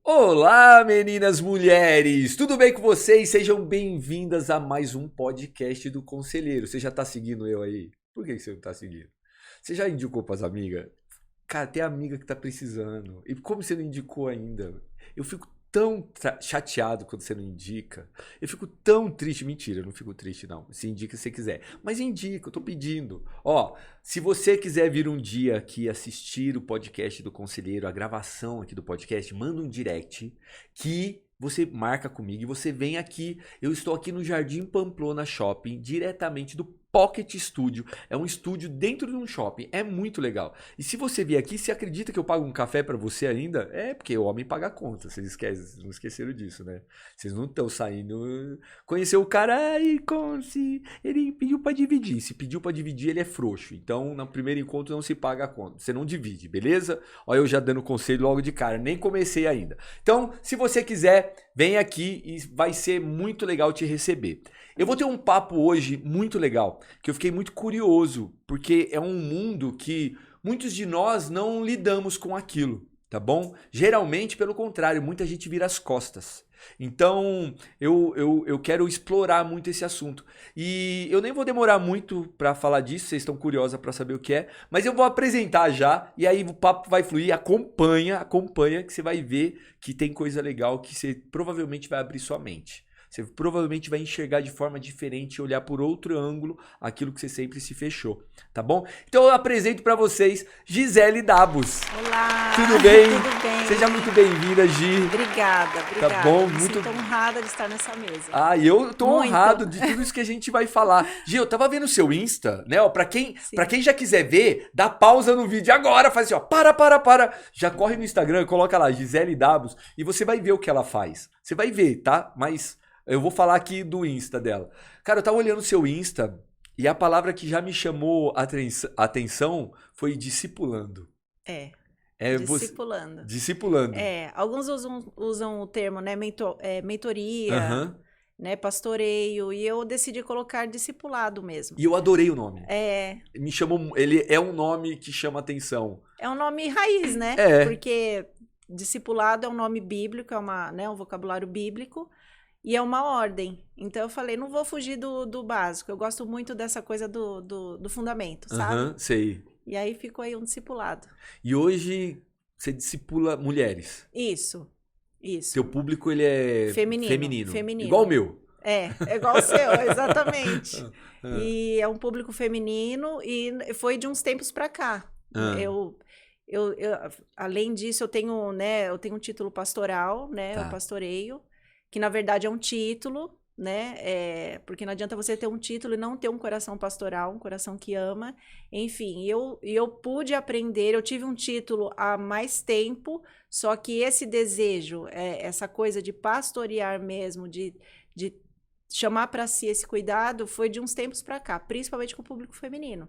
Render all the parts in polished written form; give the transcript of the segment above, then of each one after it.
Olá, meninas, mulheres! Tudo bem com vocês? Sejam bem-vindas a mais um podcast do Conselheiro. Você já tá seguindo eu aí? Por que você não tá seguindo? Você já indicou pras amigas? Cara, tem amiga que tá precisando. E como você não indicou ainda? Eu fico tão chateado quando você não indica. Eu fico tão triste. Mentira, eu não fico triste, não. Você indica se você quiser. Mas indica, eu tô pedindo. Ó, se você quiser vir um dia aqui assistir o podcast do Conselheiro, a gravação aqui do podcast, manda um direct que você marca comigo e você vem aqui. Eu estou aqui no Jardim Pamplona Shopping, diretamente do Pocket Studio. É um estúdio dentro de um shopping. É muito legal. E se você vier aqui, você acredita que eu pago um café pra você ainda? É, porque o homem paga a conta. Vocês não esqueceram disso, né? Vocês não estão saindo... Conheceu o cara e ele pediu pra dividir. Se pediu pra dividir, ele é frouxo. Então, no primeiro encontro, não se paga a conta. Você não divide, beleza? Olha eu já dando conselho logo de cara. Nem comecei ainda. Então, se você quiser, vem aqui e vai ser muito legal te receber. Eu vou ter um papo hoje muito legal, que eu fiquei muito curioso, porque é um mundo que muitos de nós não lidamos com aquilo, tá bom? Geralmente, pelo contrário, muita gente vira as costas. Então, eu quero explorar muito esse assunto. E eu nem vou demorar muito para falar disso, vocês estão curiosos para saber o que é, mas eu vou apresentar já, e aí o papo vai fluir, acompanha, que você vai ver que tem coisa legal que você provavelmente vai abrir sua mente. Você provavelmente vai enxergar de forma diferente, olhar por outro ângulo aquilo que você sempre se fechou, tá bom? Então eu apresento para vocês Gisele Dabos. Olá! Tudo bem? Tudo bem. Seja muito bem-vinda, Gi. Obrigada. Tá bom? Me Muito... sinto honrada de estar nessa mesa. Ah, e eu tô Muito. honrado de tudo isso que a gente vai falar. Gi, eu tava vendo o seu Insta, né? Ó, pra quem já quiser ver, dá pausa no vídeo agora, faz assim, ó, para. Já corre no Instagram, coloca lá, Gisele Dabos, e você vai ver o que ela faz. Você vai ver, tá? Mas... eu vou falar aqui do Insta dela. Cara, eu tava olhando o seu Insta e a palavra que já me chamou a atenção foi discipulando. Discipulando. Discipulando. Alguns usam o termo, né, mentoria, Aham. né, pastoreio, e eu decidi colocar discipulado mesmo. E eu adorei o nome. É Me chamou, ele é um nome que chama atenção. um nome raiz, né? É. Porque discipulado é um nome bíblico, é um vocabulário bíblico. E é uma ordem. Então eu falei, não vou fugir do básico. Eu gosto muito dessa coisa do fundamento, sabe? Aham, sei. E aí ficou aí um discipulado. E hoje você discipula mulheres. Isso. Seu público, ele é Feminino. Igual o meu. É igual o seu, exatamente. E é um público feminino e foi de uns tempos pra cá. Eu, além disso, eu tenho um título pastoral, né? Eu pastoreio. Que na verdade é um título, né? Porque não adianta você ter um título e não ter um coração pastoral, um coração que ama. Enfim, eu pude aprender, eu tive um título há mais tempo, só que esse desejo, essa coisa de pastorear mesmo, de chamar para si esse cuidado, foi de uns tempos para cá, principalmente com o público feminino.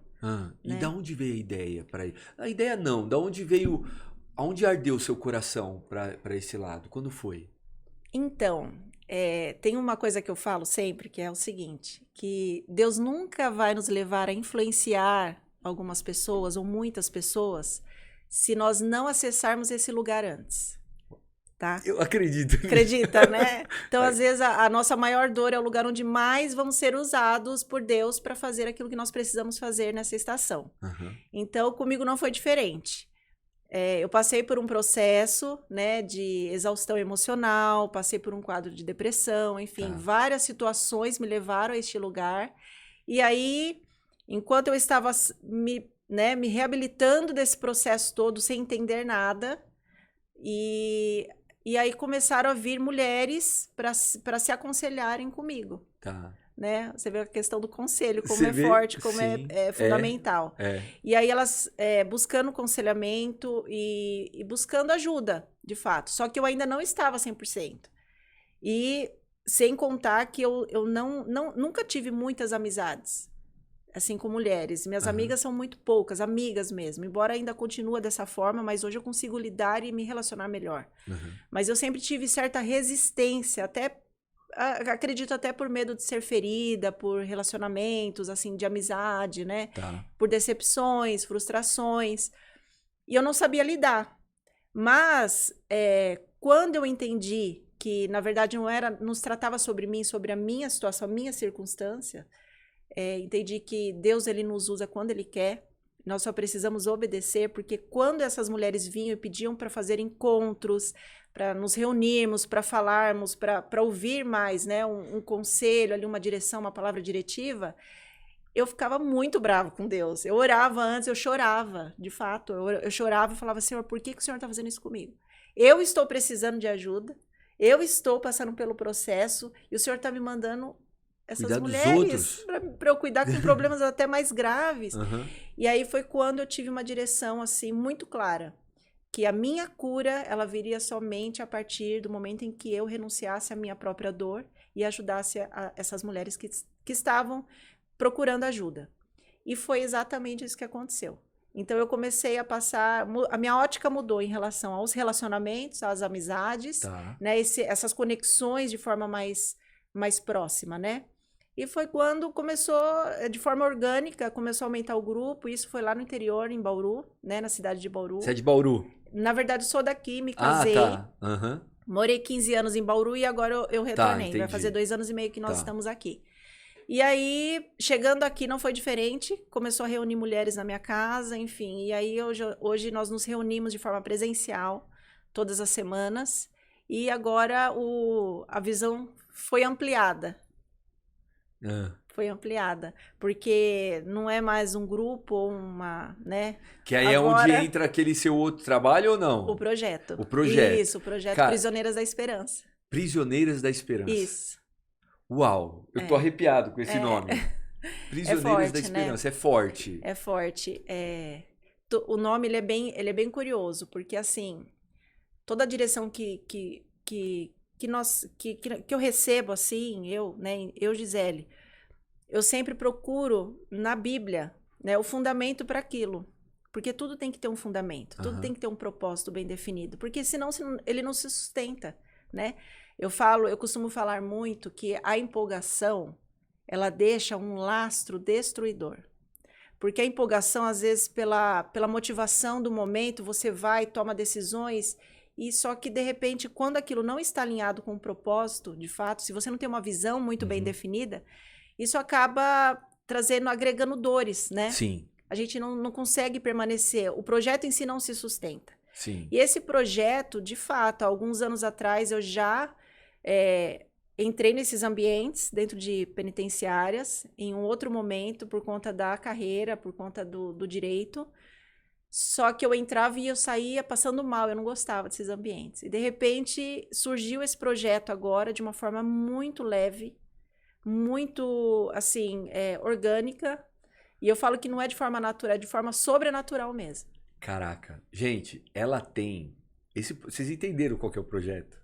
E né? da onde veio a ideia para ir? A ideia não, da onde veio, aonde ardeu o seu coração para esse lado? Quando foi? Então, tem uma coisa que eu falo sempre, que é o seguinte, que Deus nunca vai nos levar a influenciar algumas pessoas ou muitas pessoas se nós não acessarmos esse lugar antes, tá? Eu acredito. Acredita, né? Então, às vezes, a nossa maior dor é o lugar onde mais vamos ser usados por Deus para fazer aquilo que nós precisamos fazer nessa estação. Então, comigo não foi diferente. Eu passei por um processo, né, de exaustão emocional, passei por um quadro de depressão, enfim, várias situações me levaram a este lugar. E aí, enquanto eu estava me reabilitando desse processo todo, sem entender nada, e aí começaram a vir mulheres para se aconselharem comigo. Né? Você vê a questão do conselho, como é forte, como é fundamental. E aí elas buscando aconselhamento e buscando ajuda, de fato. Só que eu ainda não estava 100%. E sem contar que eu nunca tive muitas amizades, assim, com mulheres. Minhas amigas são muito poucas, amigas mesmo. Embora ainda continue dessa forma, mas hoje eu consigo lidar e me relacionar melhor. Mas eu sempre tive certa resistência, acredito até por medo de ser ferida, por relacionamentos, assim, de amizade, né? Por decepções, frustrações. E eu não sabia lidar. Mas, quando eu entendi que, na verdade, não se tratava sobre mim, sobre a minha situação, a minha circunstância, entendi que Deus, ele nos usa quando ele quer, nós só precisamos obedecer, porque quando essas mulheres vinham e pediam para fazer encontros, para nos reunirmos, para falarmos, para ouvir mais, né, um conselho, ali, uma direção, uma palavra diretiva, eu ficava muito brava com Deus. Eu orava antes, eu chorava, de fato. Eu chorava e falava, Senhor, por que o Senhor está fazendo isso comigo? Eu estou precisando de ajuda, eu estou passando pelo processo e o Senhor está me mandando essas mulheres para eu cuidar com problemas até mais graves. Uhum. E aí foi quando eu tive uma direção assim muito clara, que a minha cura ela viria somente a partir do momento em que eu renunciasse à minha própria dor e ajudasse essas mulheres que estavam procurando ajuda. E foi exatamente isso que aconteceu. Então eu comecei a passar, a minha ótica mudou em relação aos relacionamentos, às amizades, né, essas conexões de forma mais próxima, né? E foi quando começou, de forma orgânica, começou a aumentar o grupo. Isso foi lá no interior, em Bauru, né? Na cidade de Bauru. Você é de Bauru? Na verdade, sou daqui, me casei. Ah, tá. Uhum. Morei 15 anos em Bauru e agora eu retornei. Tá, vai fazer 2 anos e meio que nós estamos aqui. E aí, chegando aqui, não foi diferente. Começou a reunir mulheres na minha casa, enfim. E aí, hoje nós nos reunimos de forma presencial, todas as semanas. E agora a visão foi ampliada. Foi ampliada, porque não é mais um grupo ou uma, né? Que aí agora, é onde entra aquele seu outro trabalho ou não? O projeto. O projeto. Isso, o projeto Cara, Prisioneiras da Esperança. Prisioneiras da Esperança. Isso. Uau, eu tô arrepiado com esse nome. Prisioneiras forte, da Esperança, né? É forte. É forte. O nome ele é bem curioso, porque assim, toda a direção que eu recebo, assim, eu, Gisele, eu sempre procuro na Bíblia, né, o fundamento para aquilo. Porque tudo tem que ter um fundamento, tudo tem que ter um propósito bem definido, porque senão ele não se sustenta, né? Eu costumo falar muito que a empolgação, ela deixa um lastro destruidor. Porque a empolgação, às vezes, pela motivação do momento, você vai, toma decisões, e só que, de repente, quando aquilo não está alinhado com o propósito, de fato, se você não tem uma visão muito bem definida, isso acaba agregando dores, né? Sim. A gente não consegue permanecer, o projeto em si não se sustenta. Sim. E esse projeto, de fato, há alguns anos atrás, eu já entrei nesses ambientes, dentro de penitenciárias, em um outro momento, por conta da carreira, por conta do direito. Só que eu entrava e eu saía passando mal, eu não gostava desses ambientes. E, de repente, surgiu esse projeto agora de uma forma muito leve, muito, assim, orgânica. E eu falo que não é de forma natural, é de forma sobrenatural mesmo. Caraca. Gente, ela tem... Vocês entenderam qual que é o projeto?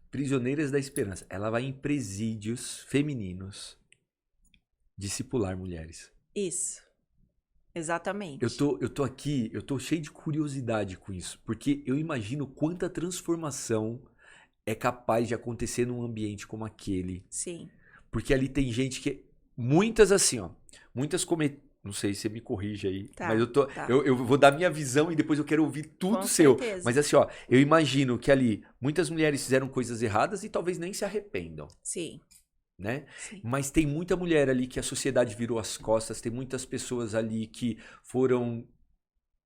Prisioneiras da Esperança. Ela vai em presídios femininos discipular mulheres. Isso. Exatamente. Eu tô aqui, eu tô cheio de curiosidade com isso, porque eu imagino quanta transformação é capaz de acontecer num ambiente como aquele. Sim. Porque ali tem gente que... Muitas assim, ó. Muitas não sei se você me corrige aí, mas eu vou dar minha visão e depois eu quero ouvir tudo com seu. certeza. Mas assim, ó, eu imagino que ali muitas mulheres fizeram coisas erradas e talvez nem se arrependam. Sim. Né? Sim. Mas tem muita mulher ali que a sociedade virou as costas, tem muitas pessoas ali que foram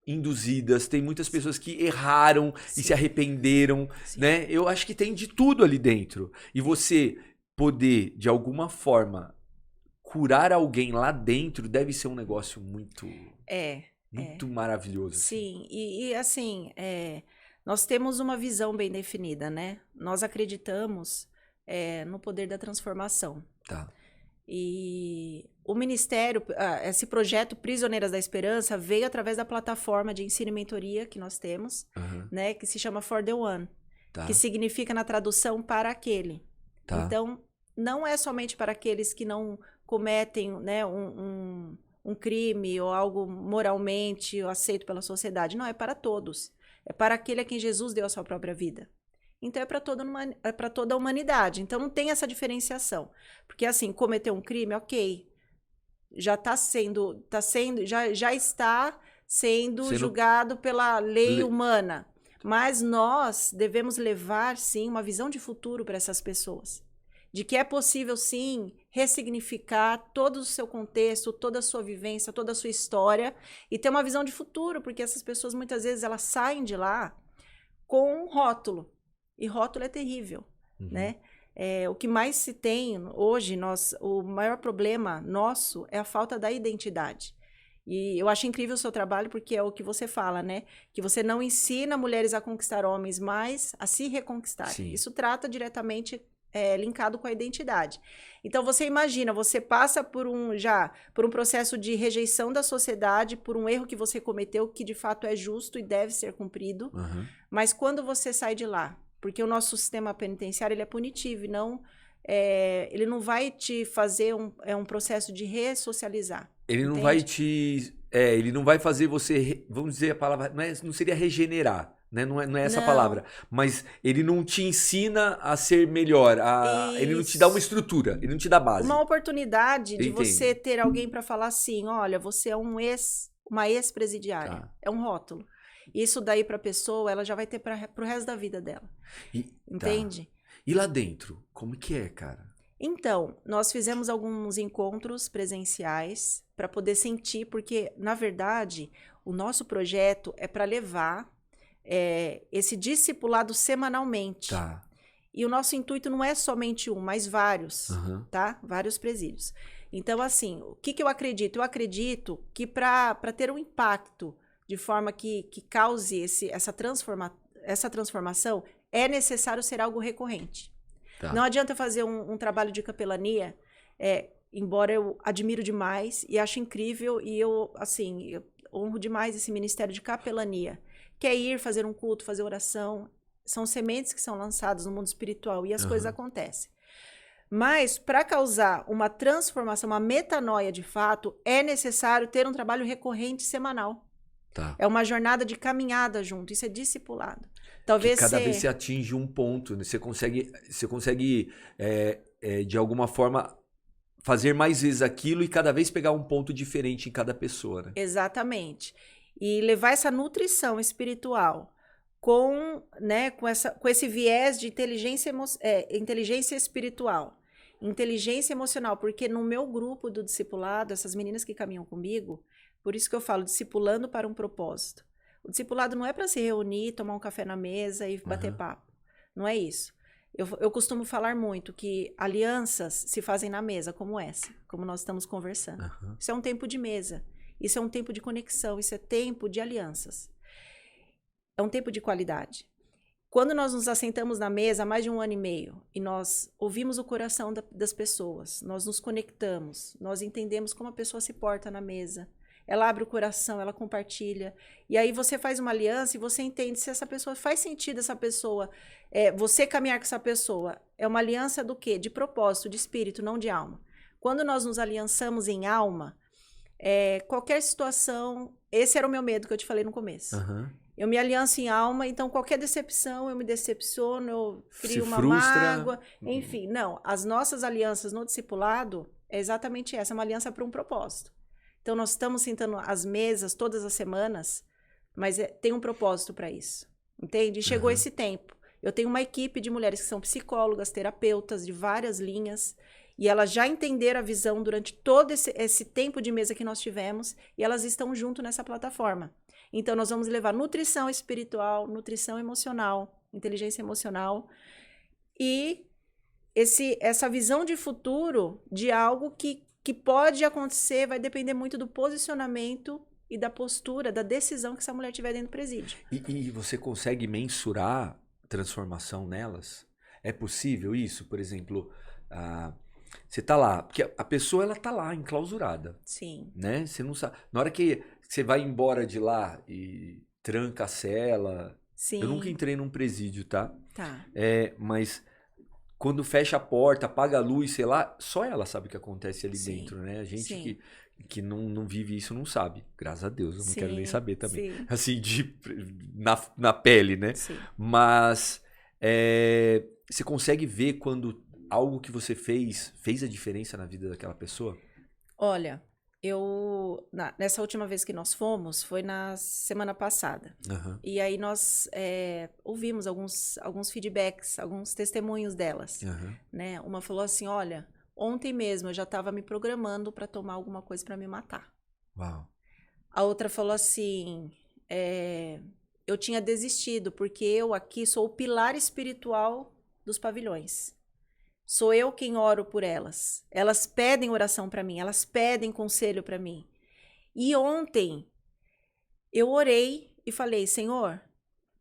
induzidas, tem muitas pessoas que erraram e se arrependeram, né? Eu acho que tem de tudo ali dentro. E você poder, de alguma forma, curar alguém lá dentro deve ser um negócio muito maravilhoso. Sim, e assim, nós temos uma visão bem definida, né? Nós acreditamos no poder da transformação. Tá. E o Ministério, esse projeto Prisioneiras da Esperança veio através da plataforma de ensino e mentoria que nós temos, né? Que se chama For the One, que significa na tradução para aquele. Tá. Então, não é somente para aqueles que não cometem, né, um crime ou algo moralmente aceito pela sociedade. Não, é para todos. É para aquele a quem Jesus deu a sua própria vida. Então, é para toda a humanidade. Então, não tem essa diferenciação. Porque, assim, cometer um crime, ok. Já está sendo julgado pela lei humana. Mas nós devemos levar, sim, uma visão de futuro para essas pessoas. De que é possível, sim, ressignificar todo o seu contexto, toda a sua vivência, toda a sua história e ter uma visão de futuro, porque essas pessoas, muitas vezes, elas saem de lá com um rótulo. E rótulo é terrível, né? O que mais se tem hoje, o maior problema nosso é a falta da identidade. E eu acho incrível o seu trabalho, porque é o que você fala, né? Que você não ensina mulheres a conquistar homens, mas a se reconquistar. Sim. Isso trata diretamente linkado com a identidade. Então, você imagina, você passa por um processo de rejeição da sociedade, por um erro que você cometeu, que de fato é justo e deve ser cumprido. Mas quando você sai de lá, porque o nosso sistema penitenciário ele é punitivo, ele não vai te fazer um processo de ressocializar. Ele não entende? vai te... ele não vai fazer você... Vamos dizer a palavra... Não seria regenerar, né? Não é essa a palavra. Mas ele não te ensina a ser melhor. Ele não te dá uma estrutura. Ele não te dá base. Uma oportunidade de você ter alguém para falar assim, olha, você é uma ex-presidiária. Tá. É um rótulo. Isso daí para a pessoa, ela já vai ter para o resto da vida dela. Entende? Tá. E lá dentro, como que é, cara? Então, nós fizemos alguns encontros presenciais para poder sentir, porque, na verdade, o nosso projeto é para levar esse discipulado semanalmente. Tá. E o nosso intuito não é somente mas vários, tá? Vários presídios. Então, assim, o que eu acredito? Eu acredito que para ter um impacto de forma que cause essa transformação, é necessário ser algo recorrente. Tá. Não adianta fazer um trabalho de capelania, embora eu admiro demais e acho incrível, e eu honro demais esse ministério de capelania, que é ir fazer um culto, fazer oração. São sementes que são lançadas no mundo espiritual e as coisas acontecem. Mas, para causar uma transformação, uma metanoia de fato, é necessário ter um trabalho recorrente semanal. Tá. É uma jornada de caminhada junto, isso é discipulado. Talvez cada vez você atinge um ponto, né? Você consegue de alguma forma, fazer mais vezes aquilo e cada vez pegar um ponto diferente em cada pessoa, né? Exatamente. E levar essa nutrição espiritual com esse viés de inteligência espiritual, inteligência emocional, porque no meu grupo do discipulado, essas meninas que caminham comigo, por isso que eu falo discipulando para um propósito. O discipulado não é para se reunir, tomar um café na mesa e bater papo. Não é isso. Eu costumo falar muito que alianças se fazem na mesa, como essa, como nós estamos conversando. Isso é um tempo de mesa. Isso é um tempo de conexão. Isso é tempo de alianças. É um tempo de qualidade. Quando nós nos assentamos na mesa há mais de 1 ano e meio e nós ouvimos o coração das pessoas, nós nos conectamos, nós entendemos como a pessoa se porta na mesa, ela abre o coração, ela compartilha. E aí você faz uma aliança e você entende se essa pessoa faz sentido, você caminhar com essa pessoa. É uma aliança do quê? De propósito, de espírito, não de alma. Quando nós nos aliançamos em alma, qualquer situação... Esse era o meu medo que eu te falei no começo. Eu me alianço em alma, então qualquer decepção, eu me decepciono, eu crio uma mágoa. Enfim, não. As nossas alianças no discipulado é exatamente essa, uma aliança para um propósito. Então, nós estamos sentando às mesas todas as semanas, mas tem um propósito para isso, entende? E chegou esse tempo. Eu tenho uma equipe de mulheres que são psicólogas, terapeutas de várias linhas, e elas já entenderam a visão durante todo esse tempo de mesa que nós tivemos, e elas estão junto nessa plataforma. Então, nós vamos levar nutrição espiritual, nutrição emocional, inteligência emocional, e essa visão de futuro de algo que pode acontecer, vai depender muito do posicionamento e da postura, da decisão que essa mulher tiver dentro do presídio. E você consegue mensurar transformação nelas? É possível isso? Por exemplo, você tá lá, porque a pessoa ela tá lá, enclausurada. Sim. Né? Você não sabe. Na hora que você vai embora de lá e tranca a cela... Sim. Eu nunca entrei num presídio, tá? Tá. Mas... Quando fecha a porta, apaga a luz, sei lá, só ela sabe o que acontece ali dentro, né? A gente que não vive isso não sabe. Graças a Deus, eu não quero nem saber também. Sim. Assim, na pele, né? Sim. Mas você consegue ver quando algo que você fez a diferença na vida daquela pessoa? Olha, Nessa última vez que nós fomos, foi na semana passada. Uhum. E aí nós ouvimos alguns feedbacks, alguns testemunhos delas. Uhum. Né? Uma falou assim, olha, ontem mesmo eu já estava me programando para tomar alguma coisa para me matar. Uau. A outra falou assim, eu tinha desistido, porque eu aqui sou o pilar espiritual dos pavilhões. Sou eu quem oro por elas. Elas pedem oração para mim, elas pedem conselho para mim. E ontem eu orei e falei, Senhor,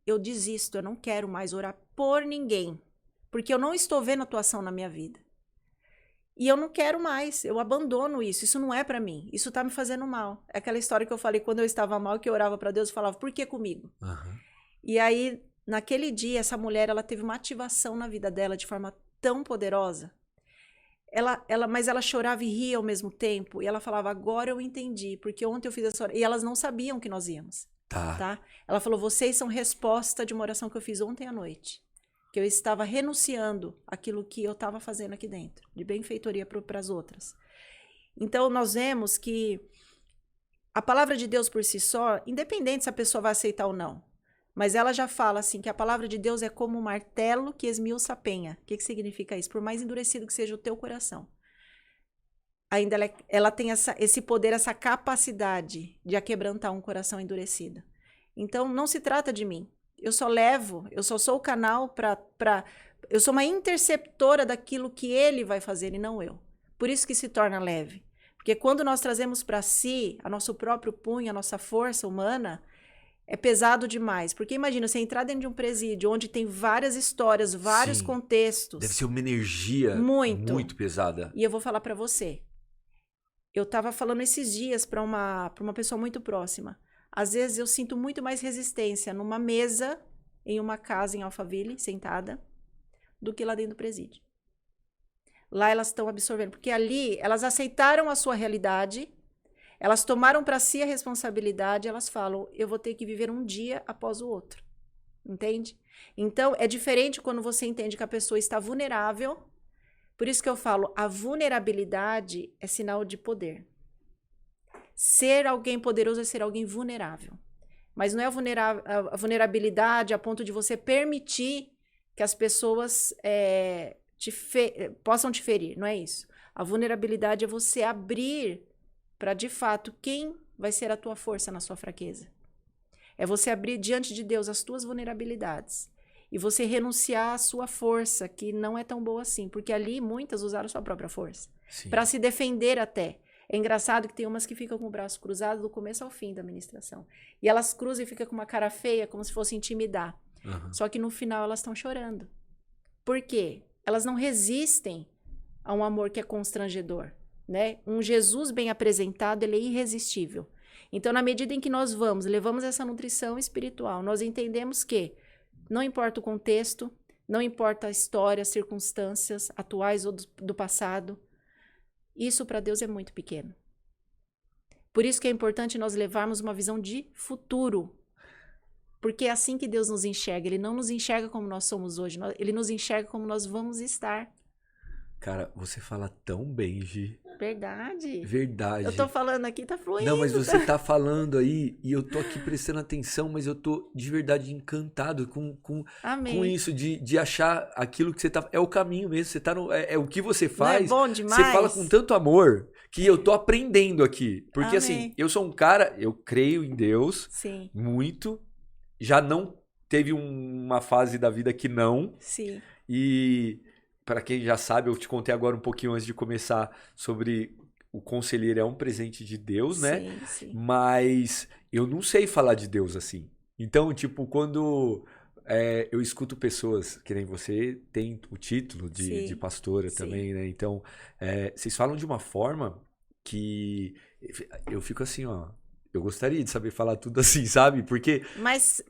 eu desisto, eu não quero mais orar por ninguém, porque eu não estou vendo atuação na minha vida. E eu não quero mais, eu abandono isso não é para mim, isso tá me fazendo mal. É aquela história que eu falei, quando eu estava mal, que eu orava para Deus e falava, por que comigo? Uhum. E aí, naquele dia, essa mulher, ela teve uma ativação na vida dela de forma tão poderosa. Mas ela chorava e ria ao mesmo tempo. E ela falava, agora eu entendi, porque ontem eu fiz essa oração. E elas não sabiam que nós íamos. Tá? Ela falou, vocês são resposta de uma oração que eu fiz ontem à noite. Que eu estava renunciando àquilo que eu estava fazendo aqui dentro. De benfeitoria para as outras. Então, nós vemos que a palavra de Deus por si só, independente se a pessoa vai aceitar ou não, mas ela já fala assim, que a palavra de Deus é como um martelo que esmiuça a penha. O que significa isso? Por mais endurecido que seja o teu coração, ainda ela tem esse poder, essa capacidade de aquebrantar um coração endurecido. Então, não se trata de mim. Eu só sou o canal eu sou uma interceptora daquilo que ele vai fazer e não eu. Por isso que se torna leve. Porque quando nós trazemos para si, a nosso próprio punho, a nossa força humana, é pesado demais. Porque imagina, você entrar dentro de um presídio onde tem várias histórias, vários contextos. Deve ser uma energia muito pesada. E eu vou falar para você. Eu estava falando esses dias para uma pessoa muito próxima. Às vezes eu sinto muito mais resistência numa mesa, em uma casa em Alphaville, sentada, do que lá dentro do presídio. Lá elas estão absorvendo. Porque ali elas aceitaram a sua realidade. Elas tomaram para si a responsabilidade, elas falam, eu vou ter que viver um dia após o outro. Entende? Então, é diferente quando você entende que a pessoa está vulnerável. Por isso que eu falo, a vulnerabilidade é sinal de poder. Ser alguém poderoso é ser alguém vulnerável. Mas não é a vulnerabilidade a ponto de você permitir que as pessoas possam te ferir. Não é isso. A vulnerabilidade é você abrir para, de fato, quem vai ser a tua força na sua fraqueza. É você abrir diante de Deus as tuas vulnerabilidades. E você renunciar à sua força, que não é tão boa assim. Porque ali muitas usaram sua própria força. Para se defender até. É engraçado que tem umas que ficam com o braço cruzado do começo ao fim da ministração. E elas cruzam e ficam com uma cara feia, como se fosse intimidar. Uhum. Só que no final elas estão chorando. Por quê? Elas não resistem a um amor que é constrangedor. Né? Um Jesus bem apresentado, ele é irresistível. Então, na medida em que nós levamos essa nutrição espiritual, nós entendemos que não importa o contexto, não importa a história, as circunstâncias atuais ou do passado, isso para Deus é muito pequeno. Por isso que é importante nós levarmos uma visão de futuro. Porque é assim que Deus nos enxerga. Ele não nos enxerga como nós somos hoje, ele nos enxerga como nós vamos estar. Cara, você fala tão bem, Gi. Verdade. Verdade. Eu tô falando aqui, tá fluindo. Não, mas você tá falando aí e eu tô aqui prestando atenção, mas eu tô de verdade encantado com isso, de achar aquilo que você tá... É o caminho mesmo, você tá é o que você faz. Não é bom demais? Você fala com tanto amor que eu tô aprendendo aqui. Porque assim, eu sou um cara, eu creio em Deus. Sim. Muito. Já não teve uma fase da vida que não. Sim. E... Para quem já sabe, eu te contei agora um pouquinho antes de começar sobre o conselheiro é um presente de Deus, né? Sim, sim. Mas eu não sei falar de Deus assim. Então, tipo, quando eu escuto pessoas, que nem você, tem o título de pastora também, né? Então, vocês falam de uma forma que eu fico assim, ó... Eu gostaria de saber falar tudo assim, sabe? Porque mas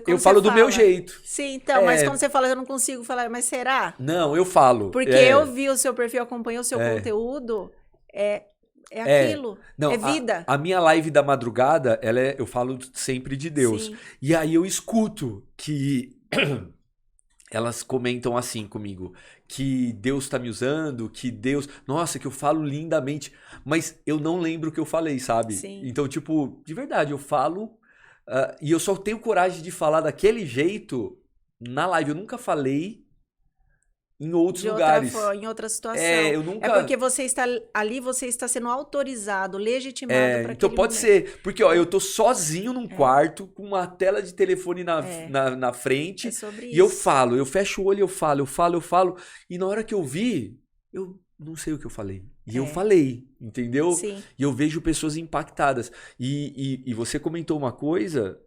eu falo do meu jeito. Sim, então, mas quando você fala, eu não consigo falar, mas será? Não, eu falo. Porque eu vi o seu perfil, acompanhei o seu conteúdo, é aquilo, não, é vida. A minha live da madrugada, eu falo sempre de Deus. Sim. E aí eu escuto que elas comentam assim comigo, que Deus tá me usando, que Deus... Nossa, que eu falo lindamente, mas eu não lembro o que eu falei, sabe? Sim. Então, tipo, de verdade, eu falo e eu só tenho coragem de falar daquele jeito na live. Eu nunca falei em outros lugares. Em outra situação. Eu nunca... É porque você está ali, você está sendo autorizado, legitimado para então aquele pode momento. ser, porque ó, eu tô sozinho num quarto com uma tela de telefone na frente É sobre e isso. eu falo, eu fecho o olho, eu falo e na hora que eu vi, eu não sei o que eu falei. E eu falei, entendeu? Sim. E eu vejo pessoas impactadas. E você comentou uma coisa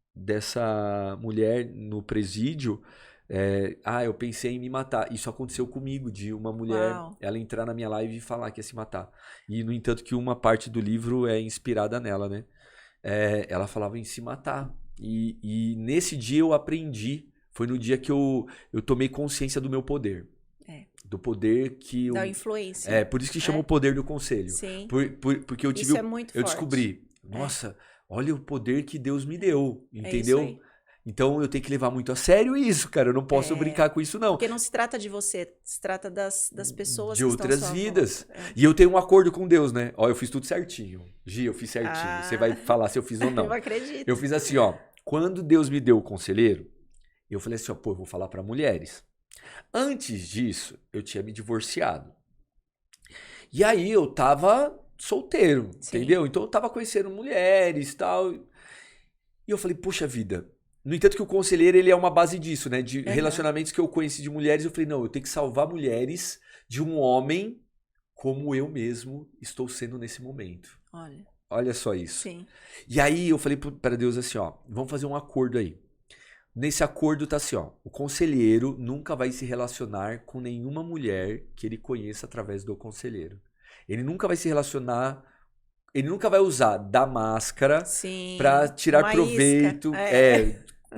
dessa mulher no presídio. Eu pensei em me matar. Isso aconteceu comigo, de uma mulher, ela entrar na minha live e falar que ia se matar. E, no entanto, que uma parte do livro é inspirada nela, né? Ela falava em se matar. E nesse dia eu aprendi. Foi no dia que eu tomei consciência do meu poder. Do poder que da influência. por isso que chama o poder do conselho. Sim. Porque eu tive. Isso é muito eu forte. descobri. Nossa, olha o poder que Deus me deu. Entendeu? É isso aí. Então eu tenho que levar muito a sério isso, cara. Eu não posso brincar com isso, não. Porque não se trata de você, se trata das pessoas de que outras estão à sua vidas. volta. E eu tenho um acordo com Deus, né? Ó, eu fiz tudo certinho. Gi, eu fiz certinho. Você vai falar se eu fiz ou não. Eu acredito. Eu fiz assim, ó. Quando Deus me deu o conselheiro, eu falei assim, ó, eu vou falar para mulheres. Antes disso, eu tinha me divorciado. E aí eu tava solteiro, entendeu? Então eu tava conhecendo mulheres e tal. E eu falei, poxa vida. No entanto que o conselheiro, ele é uma base disso, né? De relacionamentos que eu conheci de mulheres. Eu falei, não, eu tenho que salvar mulheres de um homem como eu mesmo estou sendo nesse momento. Olha só isso. Sim. E aí eu falei para Deus assim, ó, vamos fazer um acordo aí. Nesse acordo tá assim, ó, o conselheiro nunca vai se relacionar com nenhuma mulher que ele conheça através do conselheiro. Ele nunca vai se relacionar, ele nunca vai usar da máscara para tirar proveito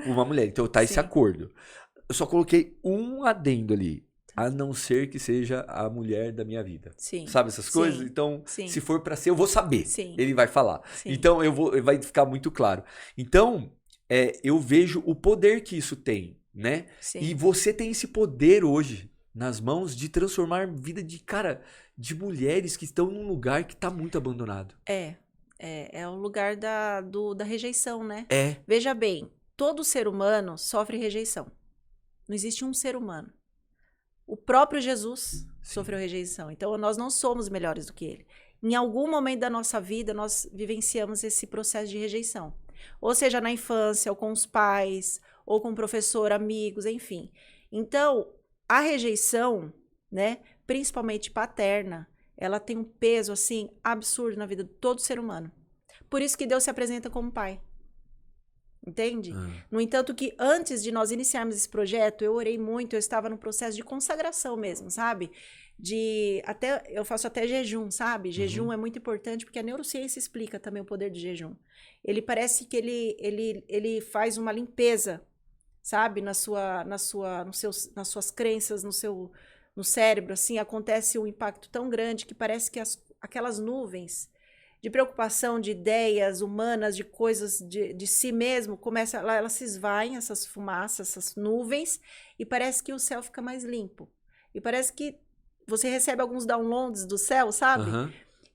com uma mulher. Então tá esse acordo. Eu só coloquei um adendo ali, a não ser que seja a mulher da minha vida. Sim. Sabe essas coisas? Então, se for para ser, eu vou saber. Sim. Ele vai falar. Sim. Então vai ficar muito claro. Então, eu vejo o poder que isso tem, né? Sim. E você tem esse poder hoje nas mãos de transformar a vida de mulheres que estão num lugar que está muito abandonado. É o lugar da rejeição, né? É. Veja bem, todo ser humano sofre rejeição. Não existe um ser humano. O próprio Jesus sofreu rejeição. Então, nós não somos melhores do que ele. Em algum momento da nossa vida, nós vivenciamos esse processo de rejeição. Ou seja, na infância, ou com os pais, ou com o professor, amigos, enfim. Então, a rejeição, né, principalmente paterna, ela tem um peso, assim, absurdo na vida de todo ser humano. Por isso que Deus se apresenta como pai. Entende? No entanto que antes de nós iniciarmos esse projeto, eu orei muito, eu estava no processo de consagração mesmo, sabe? Eu faço até jejum, sabe? Jejum é muito importante porque a neurociência explica também o poder do jejum. Ele parece que ele faz uma limpeza, sabe? Nas suas crenças, no cérebro, assim, acontece um impacto tão grande que parece que aquelas nuvens de preocupação, de ideias humanas, de coisas de si mesmo, elas se esvaem, essas fumaças, essas nuvens, e parece que o céu fica mais limpo. E parece que você recebe alguns downloads do céu, sabe?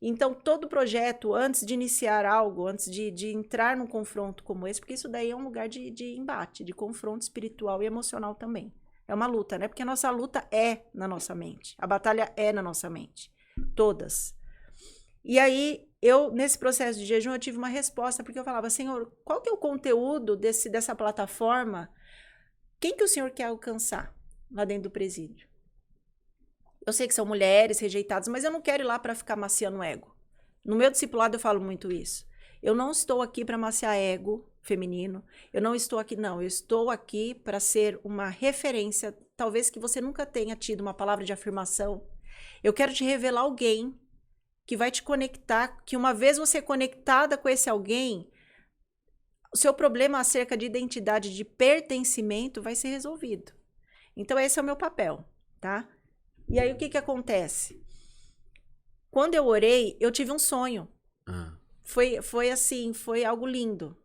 Então, todo projeto, antes de iniciar algo, antes de entrar num confronto como esse, porque isso daí é um lugar de embate, de confronto espiritual e emocional também. É uma luta, né? Porque a nossa luta é na nossa mente. A batalha é na nossa mente. Todas. E aí, nesse processo de jejum, eu tive uma resposta, porque eu falava, Senhor, qual que é o conteúdo dessa plataforma? Quem que o Senhor quer alcançar lá dentro do presídio? Eu sei que são mulheres rejeitadas, mas eu não quero ir lá para ficar maciando o ego. No meu discipulado eu falo muito isso. Eu não estou aqui para maciar ego feminino. Eu não estou aqui, não. Eu estou aqui para ser uma referência, talvez que você nunca tenha tido uma palavra de afirmação. Eu quero te revelar alguém que vai te conectar, que uma vez você conectada com esse alguém, o seu problema acerca de identidade, de pertencimento vai ser resolvido. Então esse é o meu papel, tá? E aí o que acontece? Quando eu orei, eu tive um sonho. Foi assim, foi algo lindo.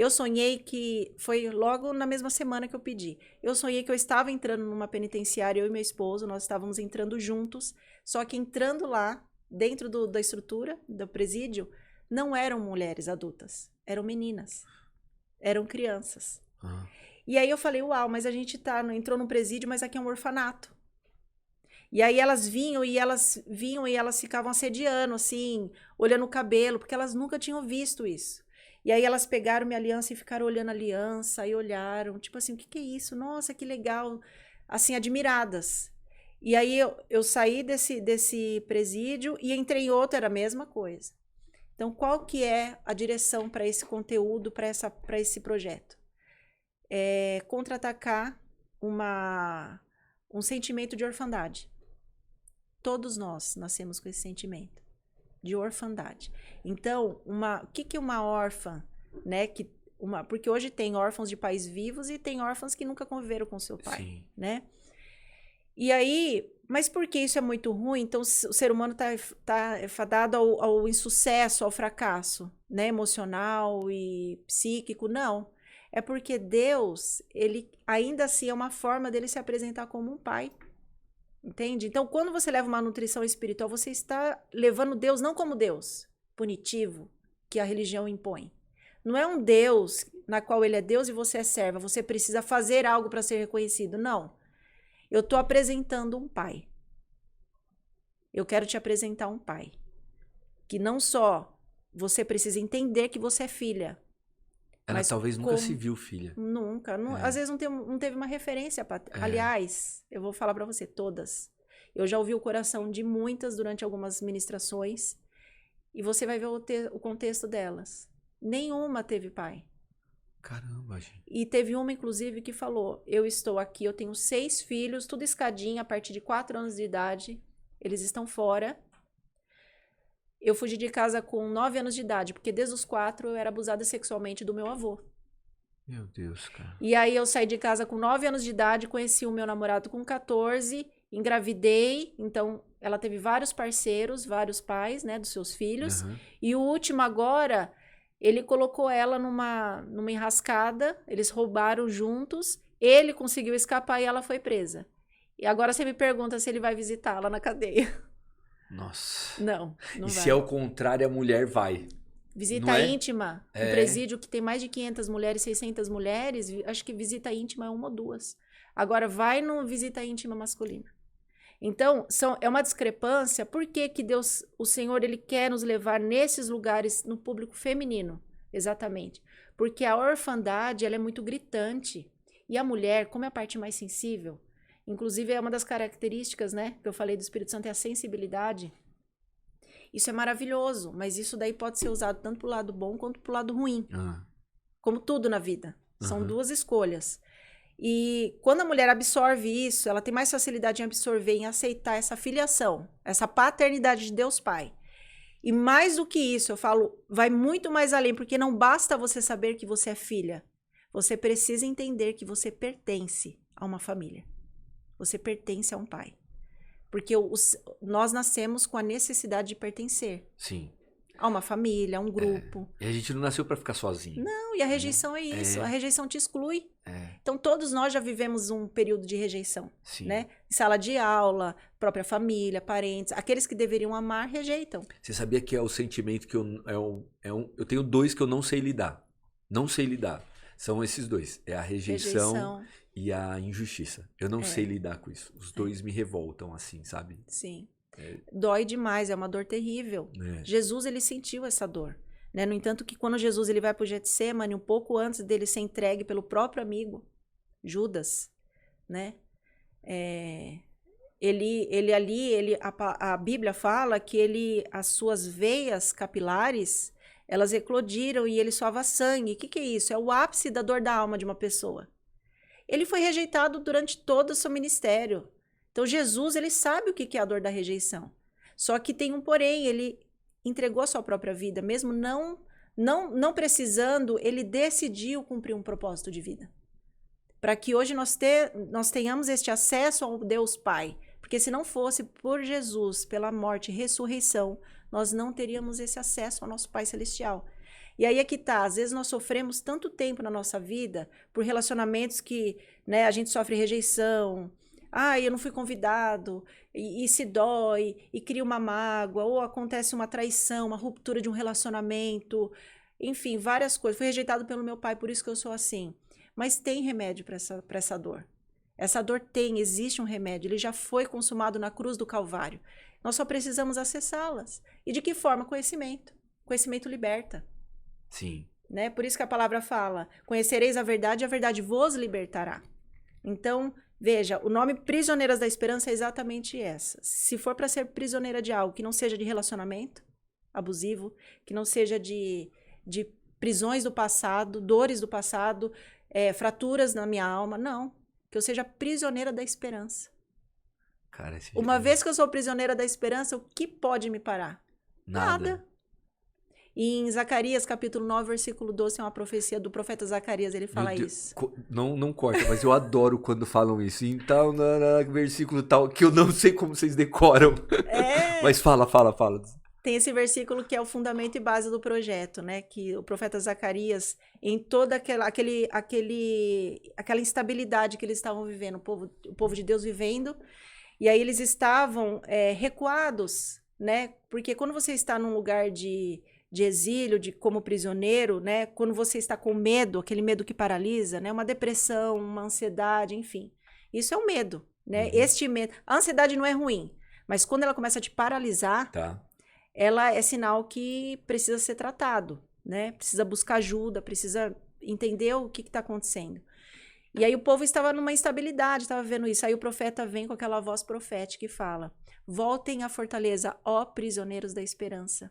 Eu sonhei que, foi logo na mesma semana que eu pedi, eu sonhei que eu estava entrando numa penitenciária, eu e meu esposo, nós estávamos entrando juntos, só que entrando lá, dentro da estrutura, do presídio, não eram mulheres adultas, eram meninas, eram crianças. E aí eu falei, uau, mas a gente entrou num presídio, mas aqui é um orfanato. E aí elas vinham e elas ficavam assediando, assim, olhando o cabelo, porque elas nunca tinham visto isso. E aí elas pegaram minha aliança e ficaram olhando a aliança, e olharam, tipo assim, o que é isso? Nossa, que legal, assim, admiradas. E aí eu saí desse presídio e entrei em outro, era a mesma coisa. Então, qual que é a direção para esse conteúdo, para esse projeto? É contra-atacar um sentimento de orfandade. Todos nós nascemos com esse sentimento de orfandade. Então, o que é uma órfã, né? Porque hoje tem órfãos de pais vivos e tem órfãos que nunca conviveram com seu pai, sim, né? E aí, mas por que isso é muito ruim? Então, o ser humano tá fadado ao insucesso, ao fracasso, né? Emocional e psíquico? Não. É porque Deus, ele ainda assim é uma forma dele se apresentar como um pai. Entende? Então, quando você leva uma nutrição espiritual, você está levando Deus não como Deus punitivo, que a religião impõe. Não é um Deus na qual ele é Deus e você é serva. Você precisa fazer algo para ser reconhecido. Não. Eu estou apresentando um pai. Eu quero te apresentar um pai. Que não só você precisa entender que você é filha. Ela talvez nunca se viu filha. Nunca. Às vezes não teve uma referência. Aliás, eu vou falar para você, todas. Eu já ouvi o coração de muitas durante algumas ministrações. E você vai ver o contexto delas. Nenhuma teve pai. Caramba, gente. E teve uma, inclusive, que falou, eu estou aqui, eu tenho 6 filhos, tudo escadinha, a partir de 4 anos de idade. Eles estão fora. Eu fugi de casa com 9 anos de idade, porque desde os 4 eu era abusada sexualmente do meu avô. Meu Deus, cara. E aí eu saí de casa com 9 anos de idade, conheci o meu namorado com 14, engravidei, então ela teve vários parceiros, vários pais, né, dos seus filhos. Uhum. E o último agora, ele colocou ela numa enrascada, eles roubaram juntos, ele conseguiu escapar e ela foi presa. E agora você me pergunta se ele vai visitá-la na cadeia. Nossa. Não vai. Se é o contrário, a mulher vai. Visita íntima, um presídio que tem mais de 500 mulheres, 600 mulheres, acho que visita íntima é 1 ou 2. Agora, vai no visita íntima masculina. Então, é uma discrepância. Por que Deus, o Senhor, ele quer nos levar nesses lugares no público feminino? Exatamente. Porque a orfandade, ela é muito gritante. E a mulher, como é a parte mais sensível, inclusive é uma das características, né, que eu falei do Espírito Santo, é a sensibilidade. Isso é maravilhoso, mas isso daí pode ser usado tanto pro lado bom quanto pro lado ruim. Como tudo na vida. São 2 escolhas. E quando a mulher absorve isso, ela tem mais facilidade em absorver, em aceitar essa filiação, essa paternidade de Deus Pai. E mais do que isso, eu falo, vai muito mais além, porque não basta você saber que você é filha. Você precisa entender que você pertence a uma família. Você pertence a um pai. Porque nós nascemos com a necessidade de pertencer. Sim. A uma família, a um grupo. E a gente não nasceu para ficar sozinho. Não, e a rejeição é isso. A rejeição te exclui. Então, todos nós já vivemos um período de rejeição. Sim. Né? Sala de aula, própria família, parentes. Aqueles que deveriam amar, rejeitam. Você sabia que é o sentimento que eu tenho 2 que eu não sei lidar. Não sei lidar. São esses 2. É a rejeição. E a injustiça. Eu não sei lidar com isso. Os 2 me revoltam, assim, sabe? Sim. Dói demais, é uma dor terrível. Jesus, ele sentiu essa dor. Né? No entanto, que quando Jesus ele vai para o Getsemane, um pouco antes dele ser entregue pelo próprio amigo, Judas, né? A Bíblia fala que as suas veias capilares, elas eclodiram e ele suava sangue. O que é isso? É o ápice da dor da alma de uma pessoa. Ele foi rejeitado durante todo o seu ministério. Então, Jesus, ele sabe o que é a dor da rejeição. Só que tem um porém, ele entregou a sua própria vida, mesmo não precisando, ele decidiu cumprir um propósito de vida. Para que hoje nós tenhamos este acesso ao Deus Pai. Porque se não fosse por Jesus, pela morte e ressurreição, nós não teríamos esse acesso ao nosso Pai Celestial. E aí é que tá, às vezes nós sofremos tanto tempo na nossa vida por relacionamentos que, né, a gente sofre rejeição, eu não fui convidado, e se dói, e cria uma mágoa, ou acontece uma traição, uma ruptura de um relacionamento, enfim, várias coisas. Fui rejeitado pelo meu pai, por isso que eu sou assim. Mas tem remédio para essa dor. Essa dor existe um remédio, ele já foi consumado na cruz do Calvário. Nós só precisamos acessá-las. E de que forma? Conhecimento. Conhecimento liberta. Sim. Né? Por isso que a palavra fala, conhecereis a verdade e a verdade vos libertará. Então, veja, o nome Prisioneiras da Esperança é exatamente essa. Se for para ser prisioneira de algo que não seja de relacionamento abusivo, que não seja de prisões do passado, dores do passado, fraturas na minha alma, não. Que eu seja prisioneira da esperança. Cara, uma vez que eu sou prisioneira da esperança, o que pode me parar? Nada. E em Zacarias, capítulo 9, versículo 12, tem uma profecia do profeta Zacarias, ele fala isso. Não corta, mas eu adoro quando falam isso. Então, versículo tal, que eu não sei como vocês decoram. Mas fala. Tem esse versículo que é o fundamento e base do projeto, né? Que o profeta Zacarias, em toda aquela instabilidade que eles estavam vivendo, o povo de Deus vivendo, e aí eles estavam recuados, né? Porque quando você está num lugar de exílio, como prisioneiro, né? Quando você está com medo, aquele medo que paralisa, né? Uma depressão, uma ansiedade, enfim. Isso é um medo, né? Este medo. A ansiedade não é ruim, mas quando ela começa a te paralisar, ela é sinal que precisa ser tratado, né? Precisa buscar ajuda, precisa entender o que está acontecendo. E aí o povo estava numa instabilidade, estava vendo isso. Aí o profeta vem com aquela voz profética e fala: voltem à fortaleza, ó prisioneiros da esperança,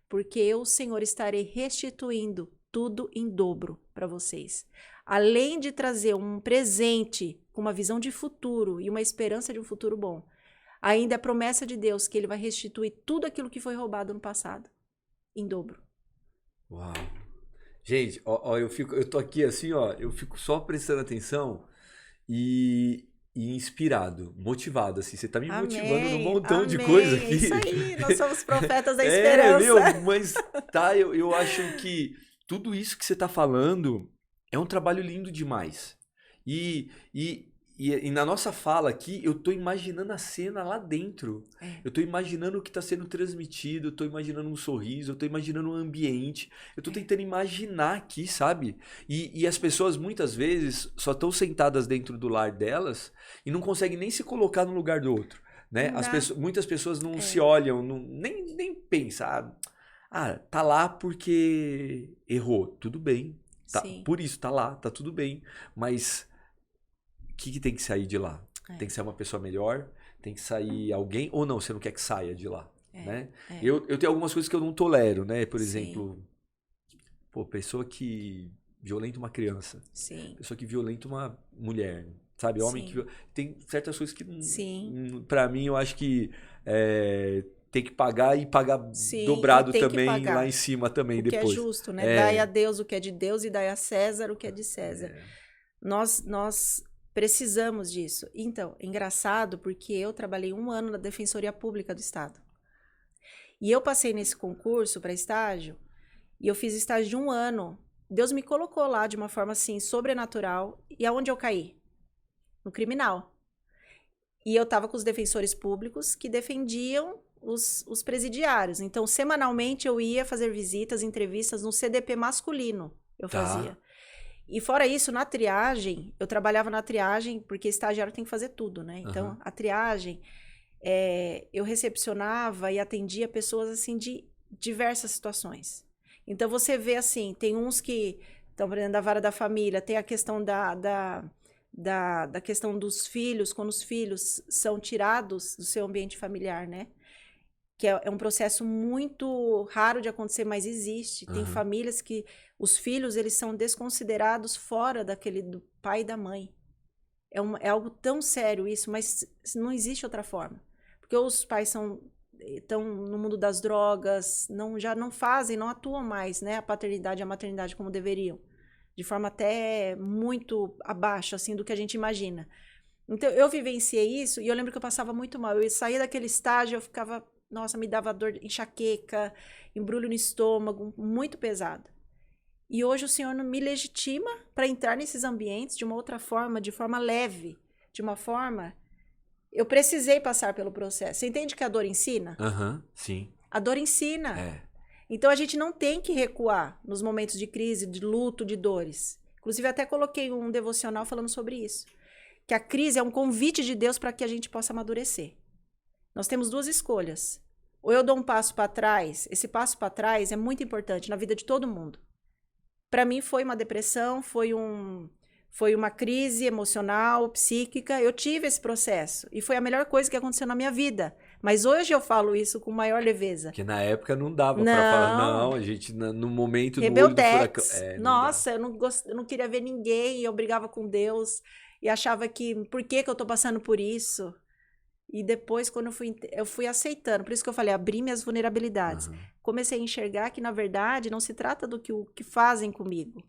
porque eu, o Senhor, estarei restituindo tudo em dobro para vocês. Além de trazer um presente com uma visão de futuro e uma esperança de um futuro bom, ainda é promessa de Deus que ele vai restituir tudo aquilo que foi roubado no passado, em dobro. Uau! Gente, eu tô aqui assim, eu fico só prestando atenção e inspirado, motivado, assim. Você tá me motivando num montão de coisa aqui. Isso aí, nós somos profetas da esperança. Mas eu acho que tudo isso que você tá falando é um trabalho lindo demais. E na nossa fala aqui, eu tô imaginando a cena lá dentro. Eu tô imaginando o que tá sendo transmitido, eu tô imaginando um sorriso, eu tô imaginando um ambiente. Eu tô tentando imaginar aqui, sabe? E as pessoas, muitas vezes, só estão sentadas dentro do lar delas e não conseguem nem se colocar no lugar do outro, né? Muitas pessoas não se olham, nem pensam. Tá lá porque errou. Tudo bem. Por isso, tá lá, tá tudo bem. Mas o que tem que sair de lá? Tem que sair uma pessoa melhor? Tem que sair alguém? Ou não, você não quer que saia de lá? Né? Eu tenho algumas coisas que eu não tolero, né? Por exemplo, pessoa que violenta uma criança. Pessoa que violenta uma mulher. Sabe? Homem que... Tem certas coisas que, pra mim, eu acho que tem que pagar e pagar dobrado também lá em cima também depois. O que é justo, né? Dai a Deus o que é de Deus e dai a César o que é de César. Nós precisamos disso. Então, engraçado, porque eu trabalhei 1 ano na Defensoria Pública do Estado. E eu passei nesse concurso para estágio, e eu fiz estágio de 1 ano. Deus me colocou lá de uma forma, assim, sobrenatural. E aonde eu caí? No criminal. E eu estava com os defensores públicos que defendiam os presidiários. Então, semanalmente, eu ia fazer visitas, entrevistas no CDP masculino. Eu fazia. E fora isso, na triagem, eu trabalhava na triagem, porque estagiário tem que fazer tudo, né? Então, a triagem, eu recepcionava e atendia pessoas, assim, de diversas situações. Então, você vê, assim, tem uns que estão aprendendo da vara da família, tem a questão da questão dos filhos, quando os filhos são tirados do seu ambiente familiar, né? Que é um processo muito raro de acontecer, mas existe. Tem famílias que os filhos, eles são desconsiderados fora do pai e da mãe. É algo tão sério isso, mas não existe outra forma. Porque os pais estão no mundo das drogas, já não fazem, não atuam mais, né, a paternidade e a maternidade como deveriam. De forma até muito abaixo, assim, do que a gente imagina. Então, eu vivenciei isso e eu lembro que eu passava muito mal. Eu saía daquele estágio, eu ficava... Nossa, me dava dor, enxaqueca, embrulho no estômago, muito pesado. E hoje o Senhor me legitima para entrar nesses ambientes de uma outra forma, de forma leve, de uma forma... Eu precisei passar pelo processo. Você entende que a dor ensina? Sim. A dor ensina. É. Então a gente não tem que recuar nos momentos de crise, de luto, de dores. Inclusive até coloquei um devocional falando sobre isso. Que a crise é um convite de Deus para que a gente possa amadurecer. Nós temos duas escolhas. Ou eu dou um passo para trás. Esse passo para trás é muito importante na vida de todo mundo. Para mim foi uma depressão, foi uma crise emocional, psíquica. Eu tive esse processo e foi a melhor coisa que aconteceu na minha vida. Mas hoje eu falo isso com maior leveza. Porque na época não dava pra falar, não, a gente no momento do olho do furacão. Nossa, eu não queria ver ninguém, eu brigava com Deus e achava que, por que eu tô passando por isso? E depois, quando eu fui aceitando, por isso que eu falei, abri minhas vulnerabilidades. Comecei a enxergar que, na verdade, não se trata do que fazem comigo,